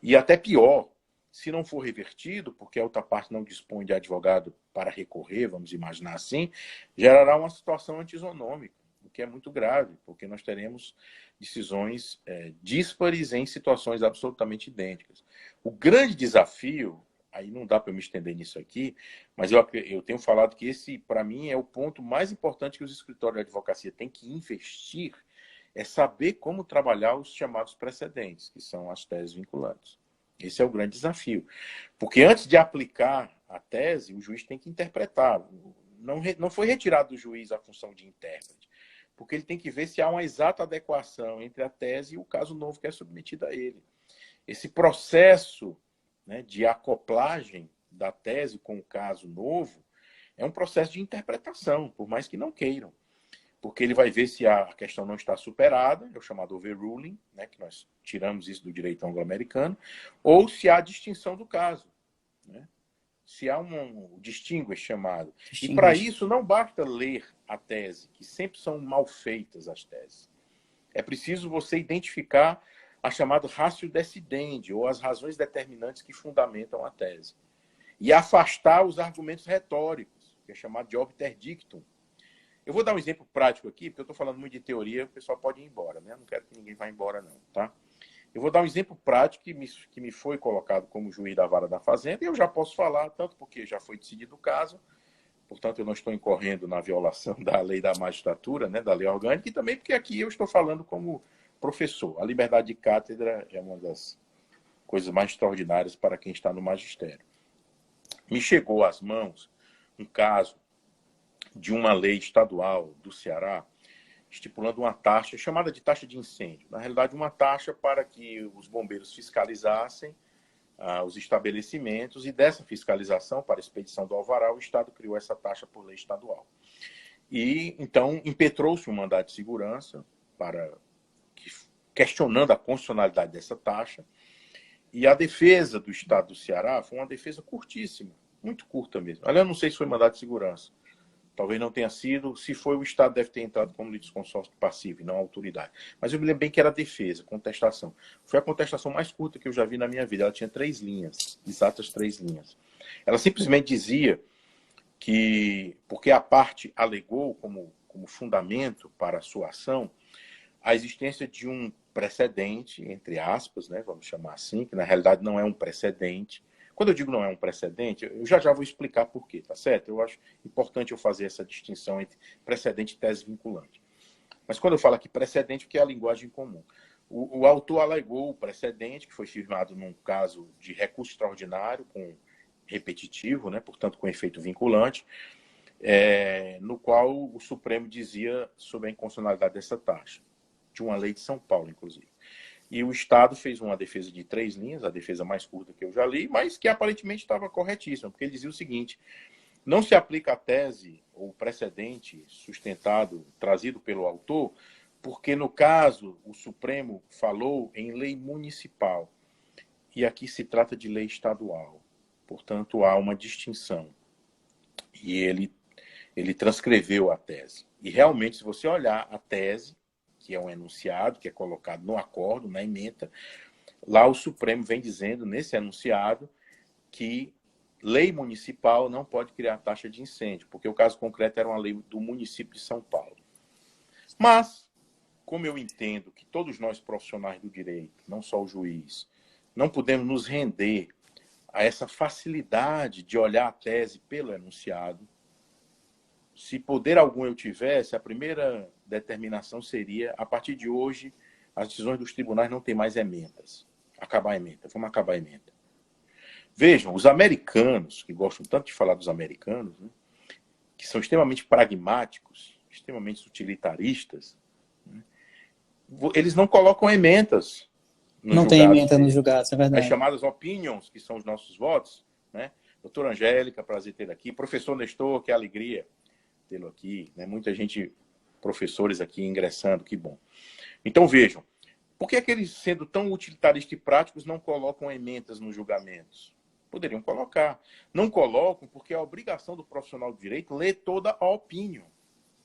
E até pior, se não for revertido, porque a outra parte não dispõe de advogado para recorrer, vamos imaginar assim, gerará uma situação antisonômica, o que é muito grave, porque nós teremos decisões díspares em situações absolutamente idênticas. O grande desafio, aí não dá para eu me estender nisso aqui, mas eu tenho falado que esse, para mim, é o ponto mais importante que os escritórios de advocacia têm que investir, é saber como trabalhar os chamados precedentes, que são as teses vinculantes. Esse é o grande desafio. Porque antes de aplicar a tese, o juiz tem que interpretar. Não foi retirado do juiz a função de intérprete, porque ele tem que ver se há uma exata adequação entre a tese e o caso novo que é submetido a ele. Esse processo, né, de acoplagem da tese com o caso novo é um processo de interpretação, por mais que não queiram. Porque ele vai ver se a questão não está superada, é o chamado overruling, né, que nós tiramos isso do direito anglo-americano, ou se há distinção do caso, né? Se há um distinguish chamado. E para isso não basta ler a tese, que sempre são mal feitas as teses. É preciso você identificar a chamada ratio decidendi, ou as razões determinantes que fundamentam a tese. E afastar os argumentos retóricos, que é chamado de obter dictum. Eu vou dar um exemplo prático aqui, porque eu estou falando muito de teoria, o pessoal pode ir embora, né? Não quero que ninguém vá embora, não, tá? Eu vou dar um exemplo prático que me foi colocado como juiz da Vara da Fazenda, e eu já posso falar, tanto porque já foi decidido o caso, portanto eu não estou incorrendo na violação da lei da magistratura, né, da lei orgânica, e também porque aqui eu estou falando como professor. A liberdade de cátedra é uma das coisas mais extraordinárias para quem está no magistério. Me chegou às mãos um caso de uma lei estadual do Ceará, estipulando uma taxa chamada de taxa de incêndio. Na realidade, uma taxa para que os bombeiros fiscalizassem os estabelecimentos, e dessa fiscalização para a expedição do alvará, o Estado criou essa taxa por lei estadual. E, então, impetrou-se um mandado de segurança questionando a constitucionalidade dessa taxa, e a defesa do Estado do Ceará foi uma defesa curtíssima, muito curta mesmo. Aliás, eu não sei se foi mandado de segurança. Talvez não tenha sido. Se foi, o Estado deve ter entrado como litisconsórcio passivo e não a autoridade. Mas eu me lembro bem que era defesa, contestação. Foi a contestação mais curta que eu já vi na minha vida. Ela tinha 3 linhas, exatas 3 linhas. Ela simplesmente dizia que, porque a parte alegou como fundamento para a sua ação, a existência de um precedente, entre aspas, né, vamos chamar assim, que na realidade não é um precedente. Quando eu digo não é um precedente, eu já vou explicar por quê, tá certo? Eu acho importante eu fazer essa distinção entre precedente e tese vinculante. Mas quando eu falo aqui precedente, o que é a linguagem comum? O autor alegou o precedente, que foi firmado num caso de recurso extraordinário, com repetitivo, né, portanto com efeito vinculante, no qual o Supremo dizia sobre a inconstitucionalidade dessa taxa, de uma lei de São Paulo, inclusive. E o Estado fez uma defesa de 3 linhas, a defesa mais curta que eu já li, mas que aparentemente estava corretíssima, porque ele dizia o seguinte: não se aplica a tese ou precedente sustentado, trazido pelo autor, porque, no caso, o Supremo falou em lei municipal, e aqui se trata de lei estadual. Portanto, há uma distinção. E ele transcreveu a tese. E, realmente, se você olhar a tese, que é um enunciado, que é colocado no acordo, na ementa, lá o Supremo vem dizendo, nesse enunciado, que lei municipal não pode criar taxa de incêndio, porque o caso concreto era uma lei do município de São Paulo. Mas, como eu entendo que todos nós profissionais do direito, não só o juiz, não podemos nos render a essa facilidade de olhar a tese pelo enunciado, se poder algum eu tivesse, a primeira determinação seria, a partir de hoje, as decisões dos tribunais não têm mais emendas. Acabar a emenda. Vamos acabar a emenda. Vejam, os americanos, que gostam tanto de falar dos americanos, né, que são extremamente pragmáticos, extremamente utilitaristas, né, eles não colocam emendas nos Não julgados. tem emenda nos julgados, é verdade. As chamadas opinions, que são os nossos votos, né? Doutora Angélica, prazer ter aqui. Professor Nestor, que alegria tê-lo aqui, né? Muita gente, professores aqui ingressando, que bom. Então vejam, por que eles, sendo tão utilitaristas e práticos, não colocam emendas nos julgamentos? Poderiam colocar. Não colocam porque é a obrigação do profissional do direito ler toda a opinião,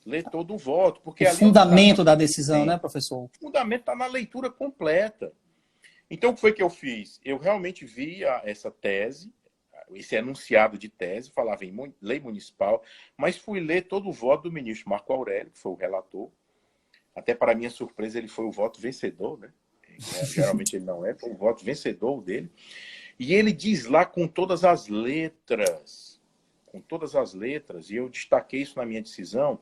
ler todo o voto. Porque O ali fundamento da decisão, né, professor? O fundamento está na leitura completa. Então, o que foi que eu fiz? Eu realmente vi essa tese, esse enunciado de tese, falava em lei municipal, mas fui ler todo o voto do ministro Marco Aurélio, que foi o relator. Até para minha surpresa, ele foi o voto vencedor, né? Geralmente ele não é, foi o voto vencedor dele. E ele diz lá com todas as letras, e eu destaquei isso na minha decisão,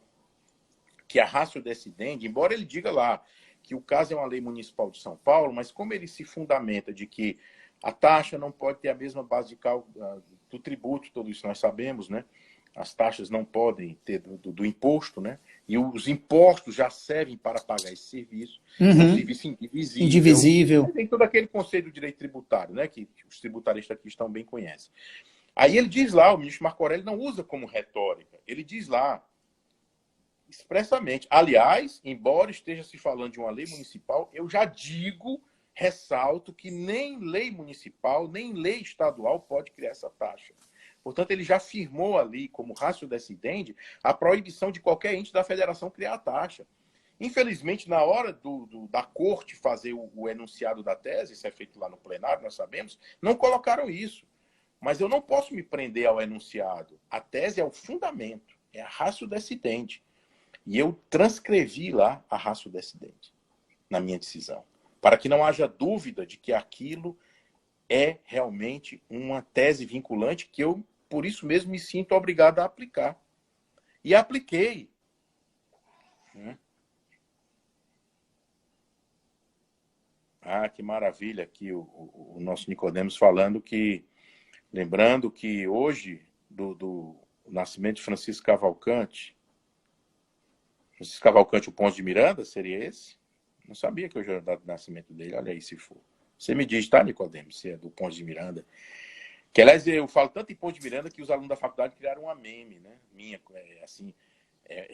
que a ratio decidendi, embora ele diga lá que o caso é uma lei municipal de São Paulo, mas como ele se fundamenta de que a taxa não pode ter a mesma base de cálculo do tributo, tudo isso nós sabemos, né? As taxas não podem ter do imposto, né? E os impostos já servem para pagar esse serviço, um serviço indivisível. Tem todo aquele conceito do direito tributário, né? Que os tributaristas aqui estão bem conhecem. Aí ele diz lá, o ministro Marco Aurélio não usa como retórica, ele diz lá, expressamente. Aliás, embora esteja se falando de uma lei municipal, eu já digo, ressalto, que nem lei municipal, nem lei estadual pode criar essa taxa. Portanto, ele já firmou ali, como ratio decidendi, a proibição de qualquer ente da federação criar a taxa. Infelizmente, na hora da corte fazer o enunciado da tese, isso é feito lá no plenário, nós sabemos, não colocaram isso. Mas eu não posso me prender ao enunciado. A tese é o fundamento, é a ratio decidendi. E eu transcrevi lá a ratio decidendi na minha decisão, para que não haja dúvida de que aquilo é realmente uma tese vinculante que eu, por isso mesmo, me sinto obrigado a aplicar. E apliquei. Ah, que maravilha aqui o nosso Nicodemos falando que, lembrando que hoje, do nascimento de Francisco Cavalcante, o Ponce de Miranda, seria esse? Não sabia que hoje era a data de nascimento dele, olha aí se for. Você me diz, tá, Nicodemos, se é do Ponce de Miranda. Que, aliás, eu falo tanto em Ponce de Miranda que os alunos da faculdade criaram uma meme, né? Minha, assim,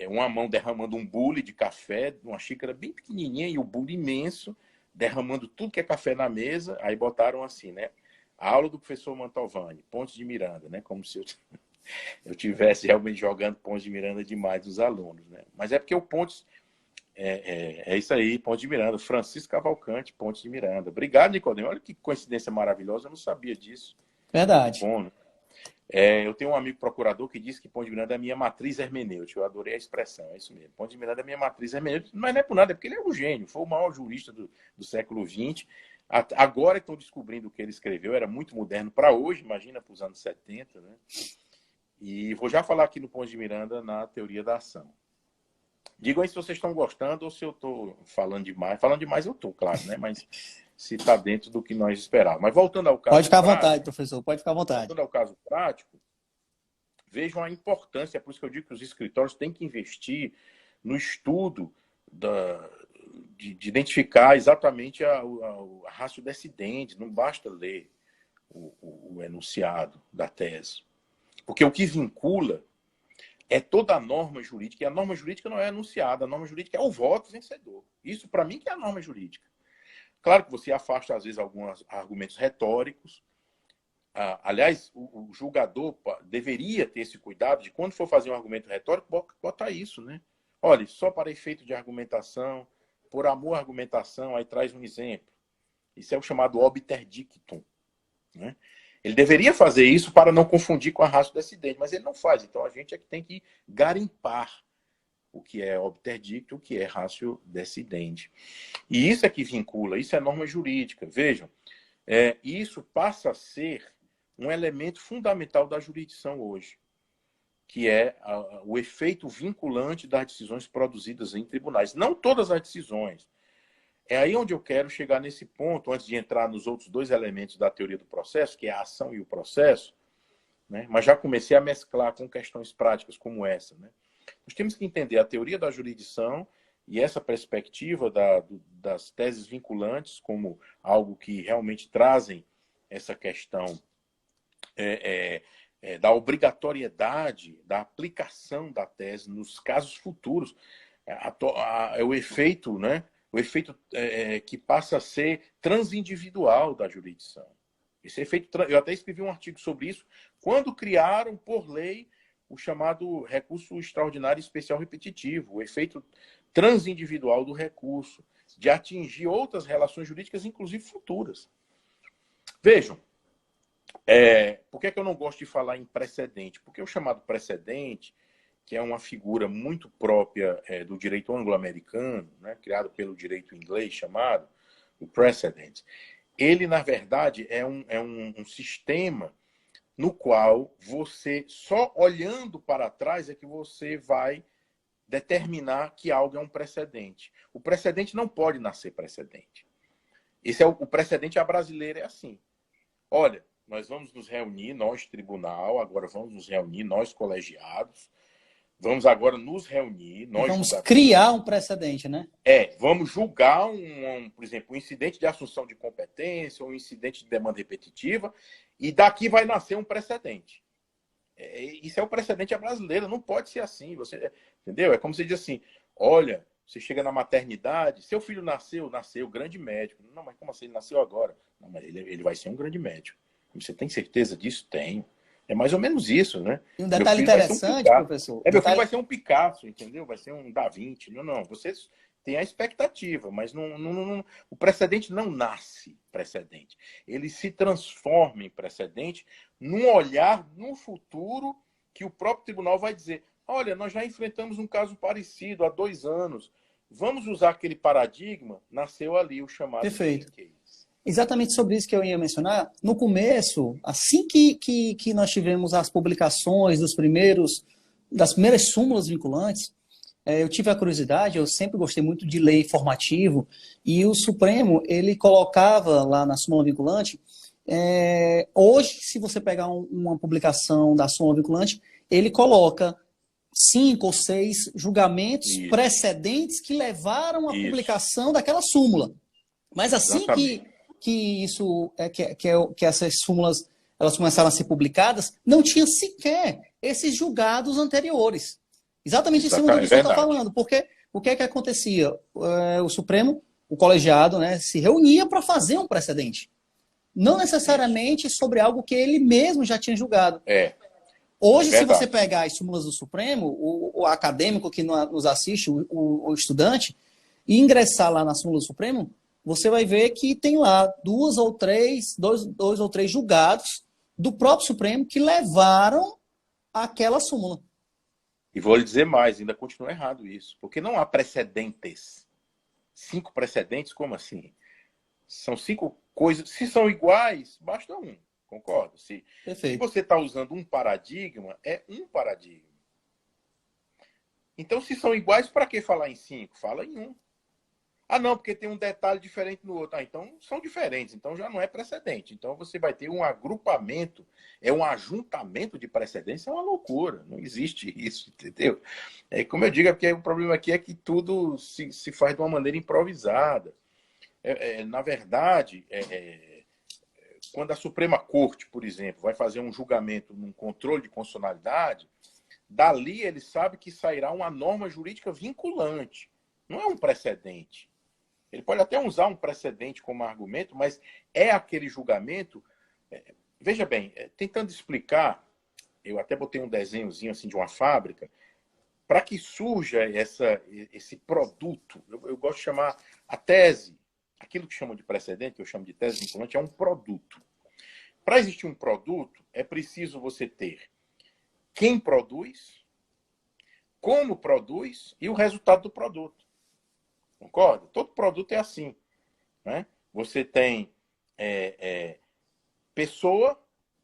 uma mão derramando um bule de café, uma xícara bem pequenininha e o bule imenso, derramando tudo que é café na mesa, aí botaram assim, né? A aula do professor Mantovani, Ponce de Miranda, né? Como se eu tivesse realmente jogando Ponce de Miranda demais dos alunos, né? Mas é porque o Pontes é isso aí, Ponte de Miranda, Francisco Cavalcante, Ponte de Miranda. Obrigado, Nicodemo. Olha que coincidência maravilhosa, eu não sabia disso. Verdade. Muito bom, né? Eu tenho um amigo procurador que disse que Ponte de Miranda é a minha matriz hermenêutica. Eu adorei a expressão, é isso mesmo. Ponte de Miranda é a minha matriz hermenêutica, mas não é por nada, é porque ele é um gênio, foi o maior jurista do século XX. Agora estão descobrindo o que ele escreveu, era muito moderno para hoje, imagina para os anos 70, né? E vou já falar aqui no Ponte de Miranda na teoria da ação. Digam aí se vocês estão gostando ou se eu estou falando demais. Falando demais eu estou, claro, né? Mas se está dentro do que nós esperávamos. Mas voltando ao caso Pode ficar à prático, vontade, professor, pode ficar à vontade. voltando ao caso prático, vejam a importância, é por isso que eu digo que os escritórios têm que investir no estudo de identificar exatamente a ratio decidendi, não basta ler o enunciado da tese. Porque o que vincula é toda a norma jurídica, e a norma jurídica não é enunciada, a norma jurídica é o voto vencedor. Isso, para mim, que é a norma jurídica. Claro que você afasta, às vezes, alguns argumentos retóricos. Aliás, o julgador deveria ter esse cuidado de, quando for fazer um argumento retórico, botar isso, né? Olha, só para efeito de argumentação, por amor à argumentação, aí traz um exemplo. Isso é o chamado obter dictum, né? Ele deveria fazer isso para não confundir com a ratio decidendi, mas ele não faz. Então, a gente é que tem que garimpar o que é obter dictum, o que é ratio decidendi. E isso é que vincula, isso é norma jurídica. Vejam, isso passa a ser um elemento fundamental da jurisdição hoje, que é o efeito vinculante das decisões produzidas em tribunais. Não todas as decisões. É aí onde eu quero chegar nesse ponto, antes de entrar nos outros dois elementos da teoria do processo, que é a ação e o processo, né? Mas já comecei a mesclar com questões práticas como essa, né? Nós temos que entender a teoria da jurisdição e essa perspectiva das teses vinculantes como algo que realmente trazem essa questão da obrigatoriedade da aplicação da tese nos casos futuros. O efeito, né? O efeito que passa a ser transindividual da jurisdição. Esse efeito, eu até escrevi um artigo sobre isso, quando criaram, por lei, o chamado recurso extraordinário especial repetitivo, o efeito transindividual do recurso, de atingir outras relações jurídicas, inclusive futuras. Vejam, por que eu não gosto de falar em precedente? Porque o chamado precedente, que é uma figura muito própria do direito anglo-americano, né, criado pelo direito inglês, chamado o precedent, ele, na verdade, é um sistema no qual você, só olhando para trás, é que você vai determinar que algo é um precedente. O precedente não pode nascer precedente. Esse o precedente à brasileira é assim. Olha, nós vamos nos reunir, nós, tribunal, agora vamos nos reunir, nós, colegiados, vamos agora nos reunir. Vamos criar um precedente, né? Vamos julgar, por exemplo, um incidente de assunção de competência, um incidente de demanda repetitiva, e daqui vai nascer um precedente. Isso é o precedente brasileiro, não pode ser assim. Você, entendeu? É como se diz assim, olha, você chega na maternidade, seu filho nasceu, grande médico. Não, mas como assim? Ele nasceu agora. Não, mas ele vai ser um grande médico. Você tem certeza disso? Tenho. É mais ou menos isso, né? E um detalhe interessante, professor. Meu filho vai ser um Picasso, entendeu? Vai ser um Da Vinci. Não. Você tem a expectativa, mas o precedente não nasce precedente. Ele se transforma em precedente num olhar no futuro que o próprio tribunal vai dizer, olha, nós já enfrentamos um caso parecido há 2 anos. Vamos usar aquele paradigma? Nasceu ali o chamado... Perfeito. Exatamente sobre isso que eu ia mencionar. No começo, assim que nós tivemos as publicações das primeiras súmulas vinculantes, eu tive a curiosidade, eu sempre gostei muito de ler informativo, e o Supremo, ele colocava lá na súmula vinculante, hoje, se você pegar uma publicação da súmula vinculante, ele coloca 5 ou 6 julgamentos precedentes que levaram à publicação daquela súmula. Mas assim que essas súmulas elas começaram a ser publicadas, não tinha sequer esses julgados anteriores. Exatamente em cima do que você está falando. Porque o que acontecia? O Supremo, o colegiado, né, se reunia para fazer um precedente. Não necessariamente sobre algo que ele mesmo já tinha julgado. Hoje, se você pegar as súmulas do Supremo, o acadêmico que nos assiste, o estudante, e ingressar lá na súmula do Supremo, você vai ver que tem lá dois ou três julgados do próprio Supremo que levaram àquela súmula. E vou lhe dizer mais, ainda continua errado isso, porque não há precedentes. 5 precedentes, como assim? São 5 coisas. Se são iguais, basta um. Concordo? Se você está usando um paradigma, é um paradigma. Então, se são iguais, para que falar em 5? Fala em um. Ah, não, porque tem um detalhe diferente no outro. Ah, então são diferentes, então já não é precedente. Então você vai ter um agrupamento, é um ajuntamento de precedentes, é uma loucura. Não existe isso, entendeu? É, como eu digo, é porque o problema aqui é que tudo se faz de uma maneira improvisada. Na verdade, quando a Suprema Corte, por exemplo, vai fazer um julgamento num controle de constitucionalidade, dali ele sabe que sairá uma norma jurídica vinculante. Não é um precedente. Ele pode até usar um precedente como argumento, mas é aquele julgamento... Veja bem, tentando explicar, eu até botei um desenhozinho assim de uma fábrica, para que surja esse produto, eu gosto de chamar a tese, aquilo que chamam de precedente, que eu chamo de tese vinculante, é um produto. Para existir um produto, é preciso você ter quem produz, como produz e o resultado do produto. Concorda? Todo produto é assim. Né? Você tem pessoa,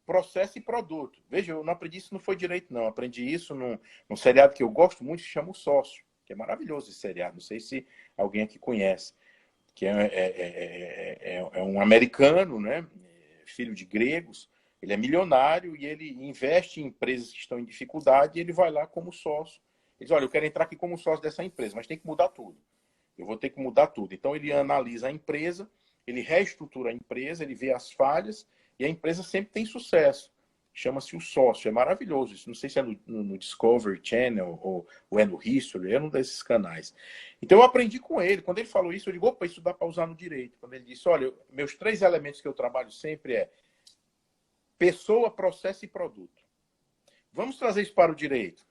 processo e produto. Veja, eu não aprendi isso, não foi direito, não. Aprendi isso num seriado que eu gosto muito, que chama O Sócio, que é maravilhoso esse seriado. Não sei se alguém aqui conhece. Que é um americano, né? Filho de gregos. Ele é milionário e ele investe em empresas que estão em dificuldade e ele vai lá como sócio. Ele diz, olha, eu quero entrar aqui como sócio dessa empresa, mas tem que mudar tudo. Eu vou ter que mudar tudo. Então, ele analisa a empresa, ele reestrutura a empresa, ele vê as falhas e a empresa sempre tem sucesso. Chama-se O Sócio. É maravilhoso isso. Não sei se é no Discovery Channel ou é no History, é um desses canais. Então, eu aprendi com ele. Quando ele falou isso, eu digo, opa, isso dá para usar no direito. Quando ele disse, olha, meus 3 elementos que eu trabalho sempre é pessoa, processo e produto. Vamos trazer isso para o direito.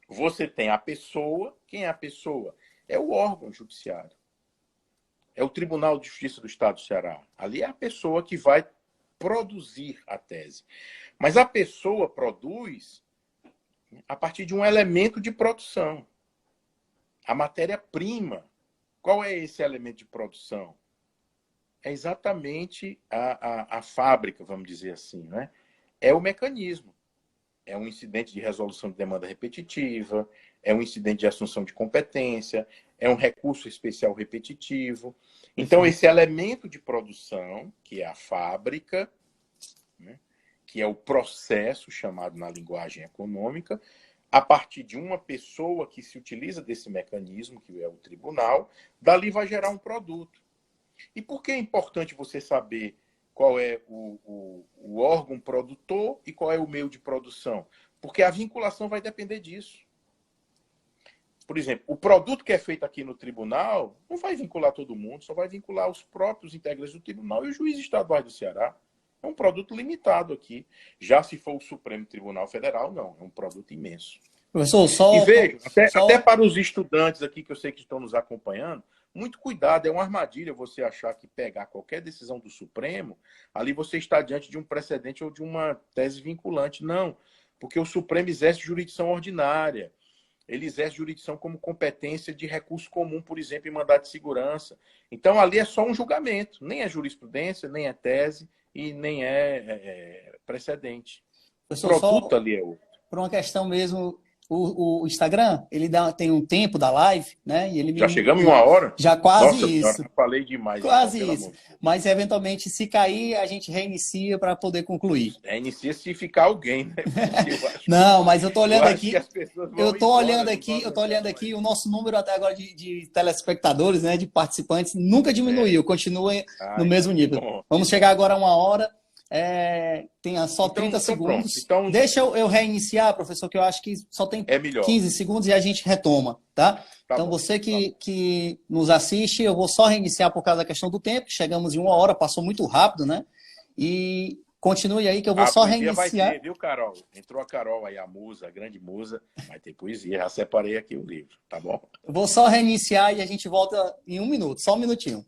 Você tem a pessoa. Quem é a pessoa? É o órgão judiciário. É o Tribunal de Justiça do Estado do Ceará. Ali é a pessoa que vai produzir a tese. Mas a pessoa produz a partir de um elemento de produção. A matéria-prima. Qual é esse elemento de produção? É exatamente a fábrica, vamos dizer assim. Né? É o mecanismo. É um incidente de resolução de demanda repetitiva, é um incidente de assunção de competência, é um recurso especial repetitivo. Então, esse elemento de produção, que é a fábrica, né, que é o processo chamado na linguagem econômica, a partir de uma pessoa que se utiliza desse mecanismo, que é o tribunal, dali vai gerar um produto. E por que é importante você saber qual é o órgão produtor e qual é o meio de produção? Porque a vinculação vai depender disso. Por exemplo, o produto que é feito aqui no tribunal não vai vincular todo mundo, só vai vincular os próprios integrantes do tribunal e o juiz estadual do Ceará. É um produto limitado aqui. Já se for o Supremo Tribunal Federal, não. É um produto imenso. Professor, e veja, até para os estudantes aqui que eu sei que estão nos acompanhando, muito cuidado, é uma armadilha você achar que pegar qualquer decisão do Supremo, ali você está diante de um precedente ou de uma tese vinculante. Não, porque o Supremo exerce jurisdição ordinária. Ele exerce jurisdição como competência de recurso comum, por exemplo, em mandado de segurança. Então, ali é só um julgamento. Nem é jurisprudência, nem é tese e nem é precedente. Professor, o produto ali é outro. Por uma questão mesmo... O Instagram, ele tem um tempo da live, né? E ele já chegamos em 1 hora? Já quase. Nossa, isso. Senhora, falei demais. Quase então, isso. Mas, eventualmente, se cair, a gente reinicia para poder concluir. Reinicia se ficar alguém, né? Não, mas eu estou olhando aqui. Eu estou olhando aqui, o nosso número até agora de telespectadores, né? De participantes, nunca diminuiu, continua no mesmo nível. Bom. Vamos chegar agora a 1 hora. Tem só 30 segundos. Então, deixa eu reiniciar, professor, que eu acho que só tem 15 segundos e a gente retoma, tá? Então, bom, você que nos assiste, eu vou só reiniciar por causa da questão do tempo. Chegamos em 1 hora, passou muito rápido, né? E continue aí que eu vou só reiniciar. Vai ter, viu, Carol? Entrou a Carol aí, a musa, a grande musa. Vai ter poesia, já separei aqui o livro, tá bom? Eu vou só reiniciar e a gente volta em 1 minuto, só 1 minutinho.